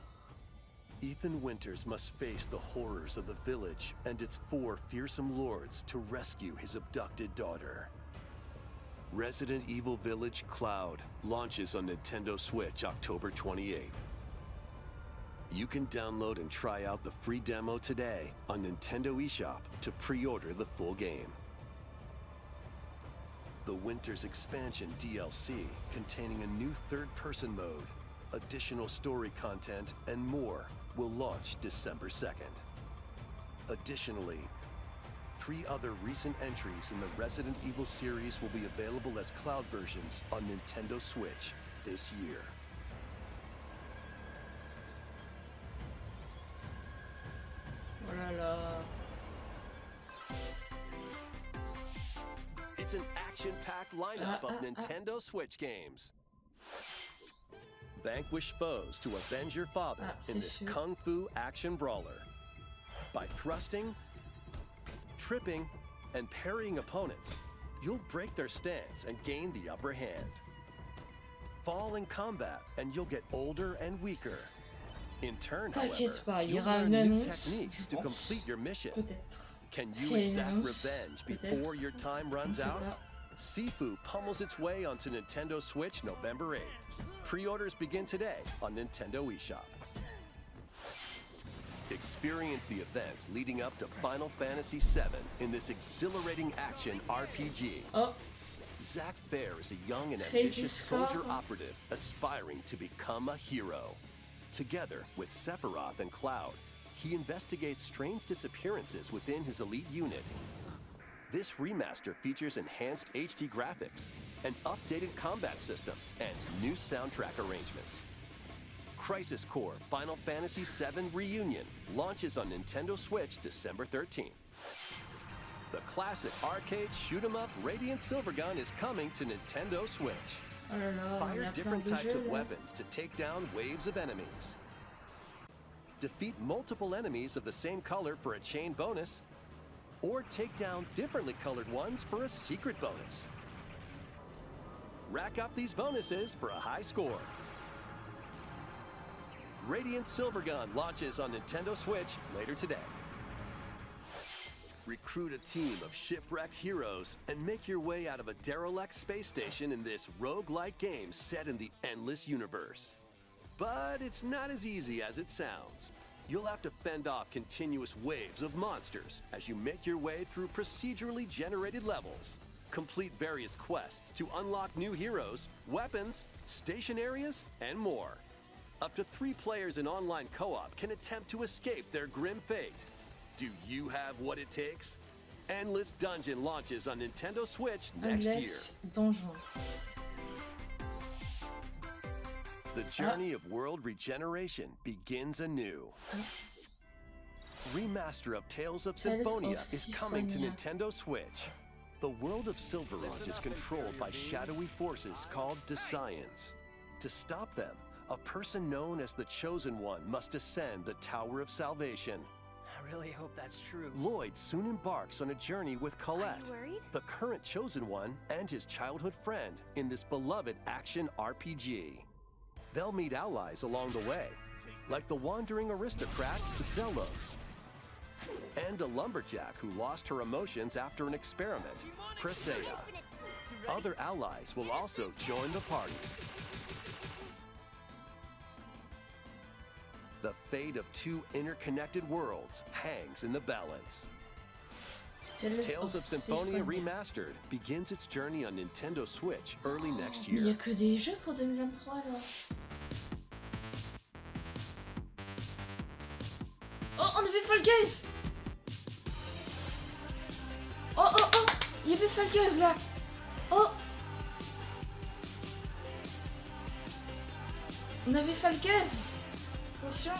Ethan Winters must face the horrors of the village and its 4 fearsome lords to rescue his abducted daughter. Resident Evil Village Cloud launches on Nintendo Switch October 28th. You can download and try out the free demo today on Nintendo eShop to pre-order the full game. The Winters Expansion DLC, containing a new third-person mode, additional story content, and more, will launch December 2nd. Additionally, 3 other recent entries in the Resident Evil series will be available as cloud versions on Nintendo Switch this year. Oh là là. It's an action-packed lineup of Nintendo Switch games. Vanquish foes to avenge your father in this kung fu action brawler. By thrusting, tripping, and parrying opponents, you'll break their stance and gain the upper hand. Fall in combat and you'll get older and weaker. In turn, however, you'll learn new techniques to complete your mission. Can you exact revenge before your time runs out? Sifu pummels its way onto Nintendo Switch November 8th. Pre-orders begin today on Nintendo eShop. Experience the events leading up to Final Fantasy VII in this exhilarating action RPG. Oh. Zack Fair is a young and ambitious soldier operative aspiring to become a hero. Together with Sephiroth and Cloud, he investigates strange disappearances within his elite unit. This remaster features enhanced HD graphics, an updated combat system, and new soundtrack arrangements. Crisis Core Final Fantasy VII Reunion launches on Nintendo Switch December 13th. The classic arcade shoot-'em-up Radiant Silvergun is coming to Nintendo Switch. Oh là là, Fire different types of weapons to take down waves of enemies. Defeat multiple enemies of the same color for a chain bonus, or take down differently colored ones for a secret bonus. Rack up these bonuses for a high score. Radiant Silvergun launches on Nintendo Switch later today. Recruit a team of shipwrecked heroes and make your way out of a derelict space station in this roguelike game set in the endless universe. But it's not as easy as it sounds. You'll have to fend off continuous waves of monsters as you make your way through procedurally generated levels. Complete various quests to unlock new heroes, weapons, station areas, and more. Up to 3 players in online co-op can attempt to escape their grim fate. Do you have what it takes? Endless Dungeon launches on Nintendo Switch next year. Donjon. The journey of world regeneration begins anew. Remaster of Tales of Symphonia is coming to Nintendo Switch. The world of Silverrond is controlled by shadowy forces called Desians. To stop them, a person known as the Chosen One must ascend the Tower of Salvation. I really hope that's true. Lloyd soon embarks on a journey with Colette, the current Chosen One, and his childhood friend in this beloved action RPG. They'll meet allies along the way, like the wandering aristocrat Zelos, and a lumberjack who lost her emotions after an experiment, Presea. Other allies will also join the party. The fate of 2 interconnected worlds hangs in the balance. Tales of Symphonia Remastered begins its journey on Nintendo Switch early next year. Il y a que des jeux pour 2023 alors. Oh, on avait Fall Guys. Oh, oh, oh, il y avait Fall Guys là. Oh. On avait Fall Guys. Attention.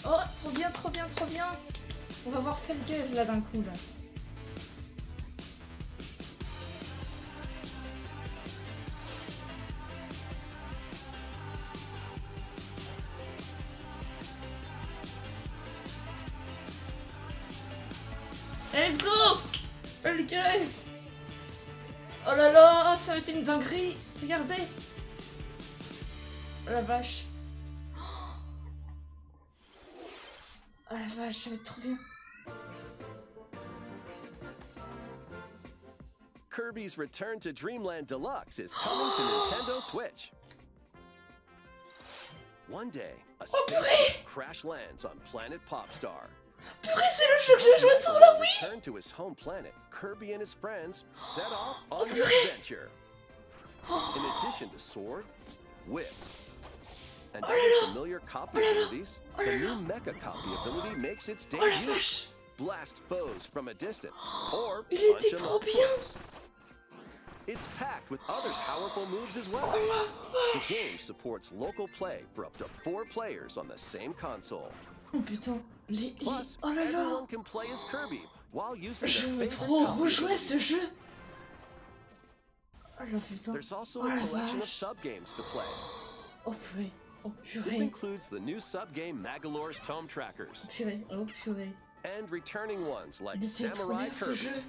Oh, trop bien, trop bien, trop bien. On va voir Fall Guys là d'un coup là. Let's go! Fall Guys! Oh là là, ça va être une dinguerie! Regardez! Oh la vache! Oh la vache, ça va être trop bien! Kirby's Return to Dreamland Deluxe is coming to Nintendo Switch. One day, a spaceship crash lands on planet Popstar. Purée, c'est le jeu que j'ai joué sur la Wii! Return to his home planet, Kirby and his friends set off on an adventure. In addition to sword, whip, and other familiar copy abilities, the new Mecha copy ability makes its debut. Blast foes from a distance, or punch them up close. It's packed with other powerful moves as well. The game supports local play for up to 4 players on the same console. Oh putain, Plus, oh là là. everyone can play as Kirby while using Je their veux favorite trop copy rejouer ce abilities. jeu. Oh là putain. There's also Oh a la collection of vache. sub-games to play. Oh purée, oh This purée, includes the new sub-game Magolor's Tome Trackers, purée, oh purée. and returning ones like Il était trop Samurai bien ce Kirby. jeu.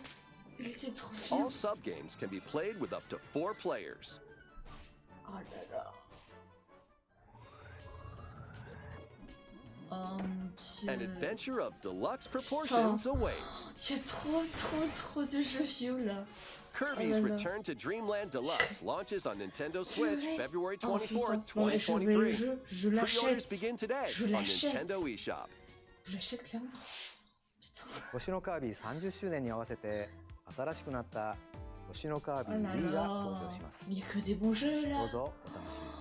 Il était trop bien. All sub-games can be played with up to 4 players. Oh là là. Oh mon dieu. An adventure of deluxe proportions awaits. Il y a trop de jeux vieux là. Kirby's Oh là là. Return to Dreamland Deluxe launches on Nintendo Switch Purée. February Oh 24th, putain, non mais je veux le 2023. jeu, je Pre-orders l'achète. begin today Je on l'achète. Nintendo eShop. Je l'achète clairement. Putain.星のカービィ30周年に合わせて新しくなった星のカービOh làィ Wii が登là. 場します。 Mais il y a que des bons jeux どlà. うぞお楽しみに。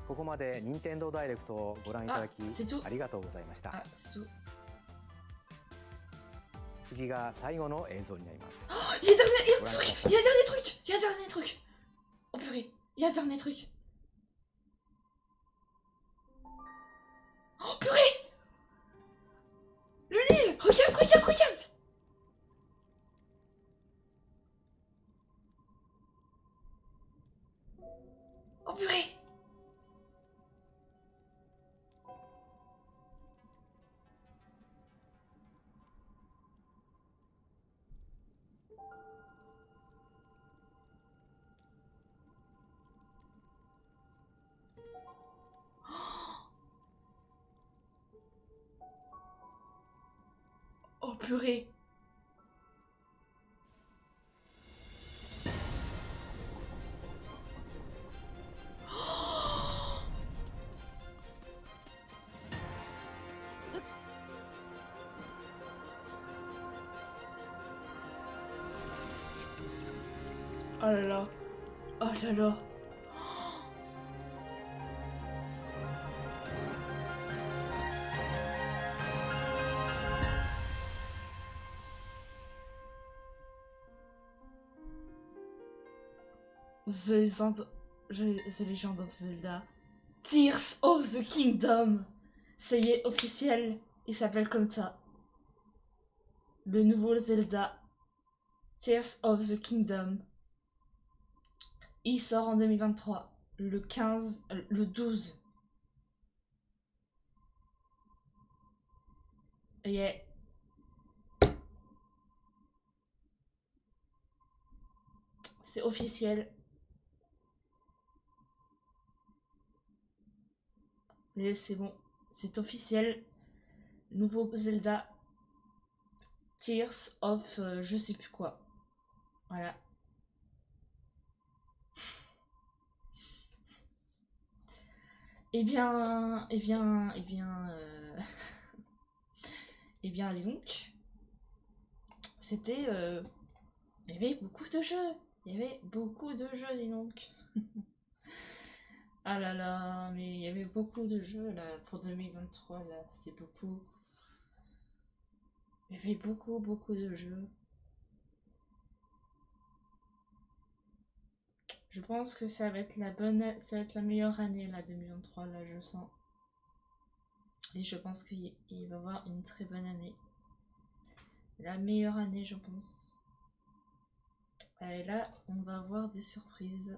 ここまで任天堂ダイレクトをご覧いただきあ、c'est tout. ありがとうございました。 Ah, c'est tout. 次が最後の映像になります。 Oh, il y a dernier, il y a un ご覧くだ truc, さ il y a dernier truc, il y a dernier truc. Oh purée, il y a dernier truc. Oh purée. Le Nil, regarde. Oh purée. Oh purée. Oh là là. Oh là là. The Legend of Zelda. Tears of the Kingdom. Ça y est, officiel. Il s'appelle comme ça. Le nouveau Zelda. Tears of the Kingdom. Il sort en 2023. Le 15... le 12. Yeah. C'est officiel. Et c'est bon. C'est officiel. Nouveau Zelda. Tears of je sais plus quoi. Voilà. Eh bien, eh bien, eh bien, eh bien, allez donc. C'était, il y avait beaucoup de jeux. Il y avait beaucoup de jeux, dis donc. Ah là là, mais il y avait beaucoup de jeux là pour 2023 là, c'est beaucoup. Il y avait beaucoup de jeux. Je pense que ça va être ça va être la meilleure année là 2023 là, je sens. Et je pense qu'il va y avoir une très bonne année. La meilleure année, je pense. Et là, on va avoir des surprises.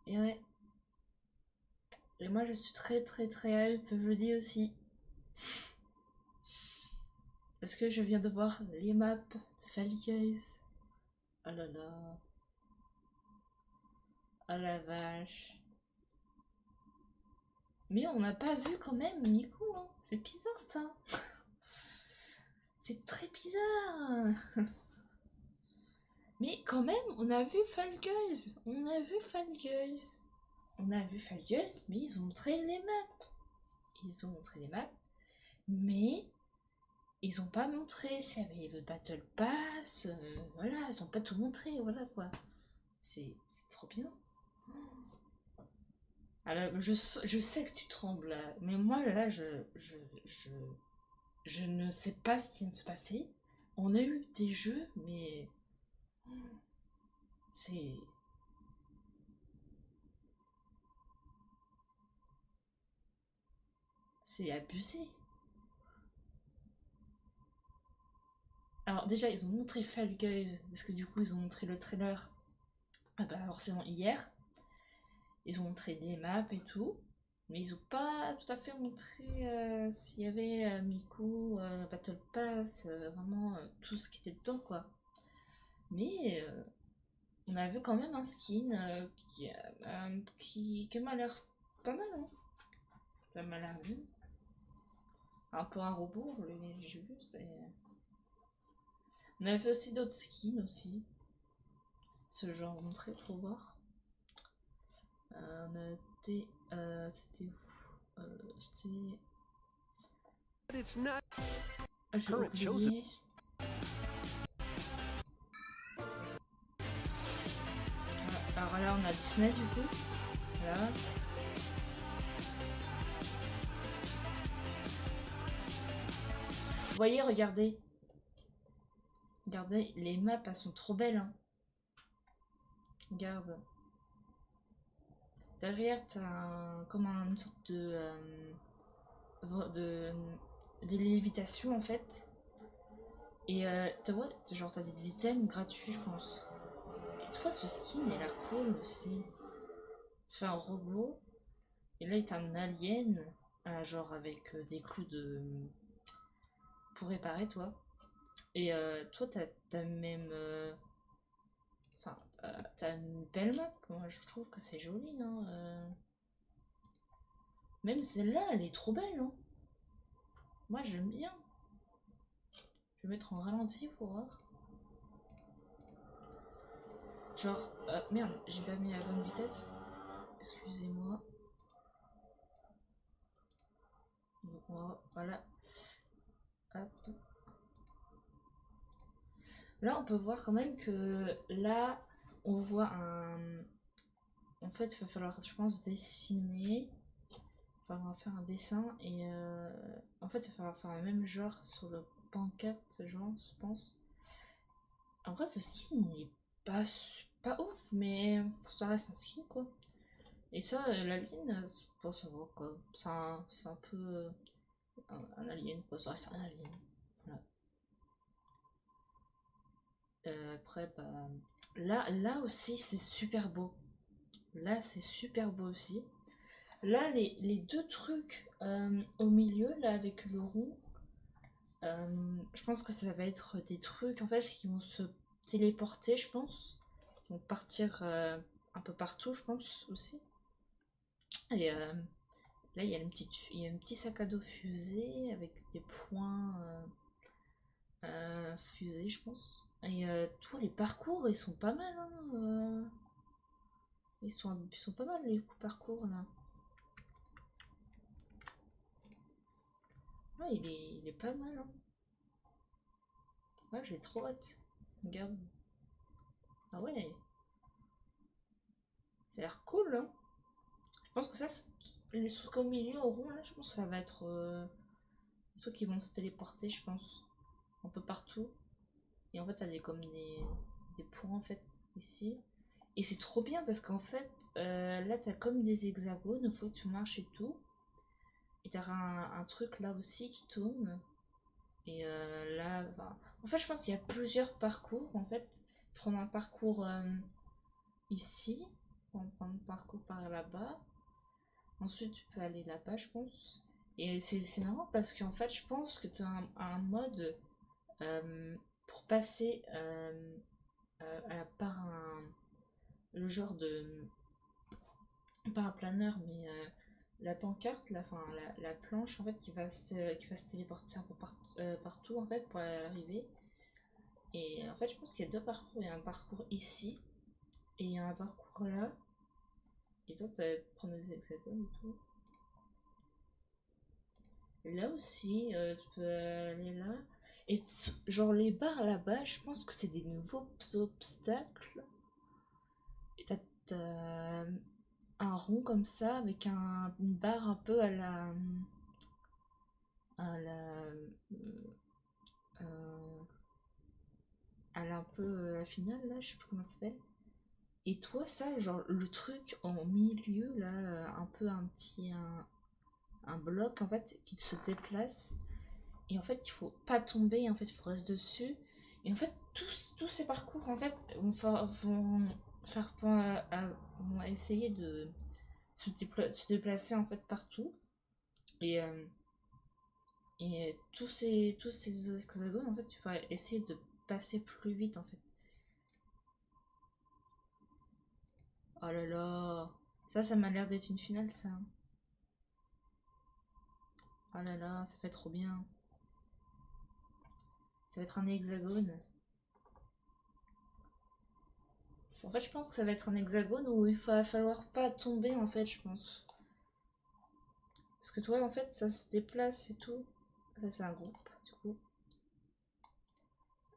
Et ouais. Et moi, je suis très hype jeudi aussi. Parce que je viens de voir les maps de Fall Guys. Oh là là. Oh la vache. Mais on n'a pas vu quand même Miku, hein. C'est bizarre ça. C'est très bizarre. Mais quand même, on a vu Fall Guys. On a vu Fall Guys. On a vu Fall Guys, mais ils ont montré les maps. Ils ont montré les maps. Mais ils ont pas montré s'il y avait le Battle Pass. Voilà, ils ont pas tout montré. Voilà quoi. C'est trop bien. Alors, je sais que tu trembles là, mais moi là, je ne sais pas ce qui vient de se passer. On a eu des jeux, mais c'est abusé. Alors déjà, ils ont montré Fall Guys, parce que du coup, ils ont montré le trailer, ah bah forcément hier. Ils ont montré des maps et tout, mais ils ont pas tout à fait montré s'il y avait Miku, Battle Pass, vraiment tout ce qui était dedans quoi. Mais on a vu quand même un skin qui m'a l'air pas mal, hein. Ça m'a l'air bien. Un peu un robot, j'ai vu, c'est... On a fait aussi d'autres skins aussi. Ce genre montré pour voir. On a été... c'était où c'était... Ah, j'ai oublié. Alors là, on a Disney du coup. Voilà. Vous voyez, regardez. Regardez, les maps, elles sont trop belles. Hein. Regarde. Derrière, t'as comme une sorte de lévitation en fait. Et genre t'as des items gratuits, je pense. Et toi, ce skin, il a l'air cool aussi. Tu fais un robot. Et là, il est un alien. Genre avec des clous de... pour réparer, toi. Et toi, t'as même... Enfin, t'as une belle map, moi je trouve que c'est joli, hein. Même celle-là, elle est trop belle, hein. Moi j'aime bien. Je vais mettre en ralenti pour voir. Genre, merde, j'ai pas mis à la bonne vitesse. Excusez-moi. Donc voilà. Hop. Là, on peut voir quand même que là, on voit un... En fait, il va falloir, je pense, dessiner. On va faire un dessin et en fait, il va falloir faire un même genre sur le pancarte, genre, je pense. En vrai, ce skin, il est pas ouf, mais ça reste un skin, quoi. Et ça, l'alien, bon, ça va, quoi. C'est un peu un alien, quoi. Ça reste un alien. Voilà. Après, bah, là aussi, c'est super beau. Là, c'est super beau aussi. Là, les deux trucs au milieu, là, avec le rond, je pense que ça va être des trucs, en fait, qui vont se téléporter, je pense. Qui vont partir un peu partout, je pense, aussi. Et là, il y a un petit sac à dos fusée avec des points fusés, je pense. Et toi, les parcours, ils sont pas mal, hein. Ils sont pas mal, les parcours, là. Ouais, il est pas mal, hein. Ouais, j'ai trop hâte. Regarde. Ah ouais. Ça a l'air cool, hein. Je pense que ça, les trucs au milieu, au rond, là, je pense que ça va être des trucs qui vont se téléporter, je pense. Un peu partout. Et en fait, t'as comme des points, en fait, ici. Et c'est trop bien parce qu'en fait, là, t'as comme des hexagones, il faut que tu marches et tout. Et t'auras un truc là aussi qui tourne. Et là, en fait, je pense qu'il y a plusieurs parcours. En fait, prendre un parcours ici, on prend un parcours par là-bas. Ensuite, tu peux aller là-bas, je pense. Et c'est marrant parce qu'en fait, je pense que tu as un mode pour passer par le genre de. Pas un planeur, mais la pancarte, la planche, en fait, qui va se téléporter un peu partout, en fait, pour arriver. Et en fait, je pense qu'il y a deux parcours. Il y a un parcours ici, et il y a un parcours là. Et toi, tu vas prendre des hexagones et tout. Et là aussi, tu peux aller là. Et genre les barres là-bas, je pense que c'est des nouveaux obstacles. Et t'as un rond comme ça avec une barre un peu à la euh, un peu la finale là, je sais plus comment ça s'appelle. Et toi ça, genre le truc en milieu là, un peu un bloc en fait qui se déplace. Et en fait il faut pas tomber, en fait il faut rester dessus. Et en fait tous ces parcours en fait vont essayer de se déplacer en fait partout. Et tous ces hexagones, en fait, tu vas essayer de passer plus vite, en fait. Oh là là. Ça m'a l'air d'être une finale, ça. Oh là là, ça fait trop bien. Ça va être un hexagone. En fait, je pense que ça va être un hexagone où il va falloir pas tomber, en fait, je pense. Parce que toi, en fait, ça se déplace et tout. Ça, c'est un groupe, du coup.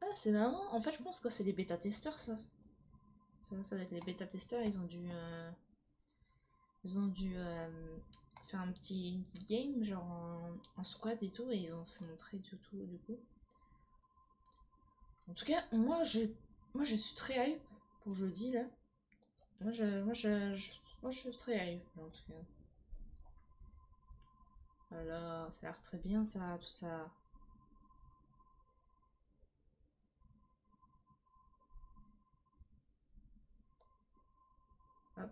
Ah, c'est marrant. En fait, je pense que c'est les bêta-testeurs, ça. Ça va être les bêta-testeurs, ils ont dû faire un petit game, genre en squad et tout, et ils ont fait montrer du tout, du coup. En tout cas, moi je suis très hype pour jeudi, là. Moi je suis très hype, en tout cas. Voilà, ça a l'air très bien, ça, tout ça. Hop.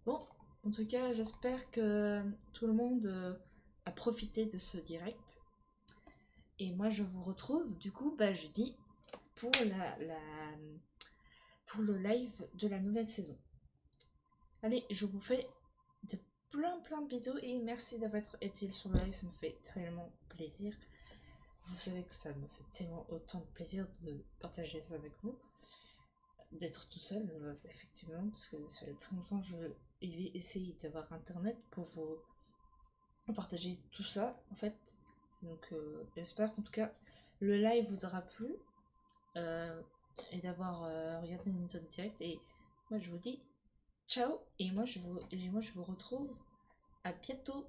Bon, en tout cas, j'espère que tout le monde a profité de ce direct. Et moi, je vous retrouve, du coup, bah, jeudi, pour pour le live de la nouvelle saison. Allez, je vous fais de plein de bisous et merci d'avoir été sur le live, ça me fait tellement plaisir. Vous savez que ça me fait tellement autant de plaisir de partager ça avec vous, d'être tout seul, effectivement, parce que ça fait très longtemps que je vais essayer d'avoir internet pour vous partager tout ça, en fait. Donc j'espère qu'en tout cas le live vous aura plu et d'avoir regardé NintendoDirect, et moi je vous dis ciao, et moi je vous retrouve à bientôt.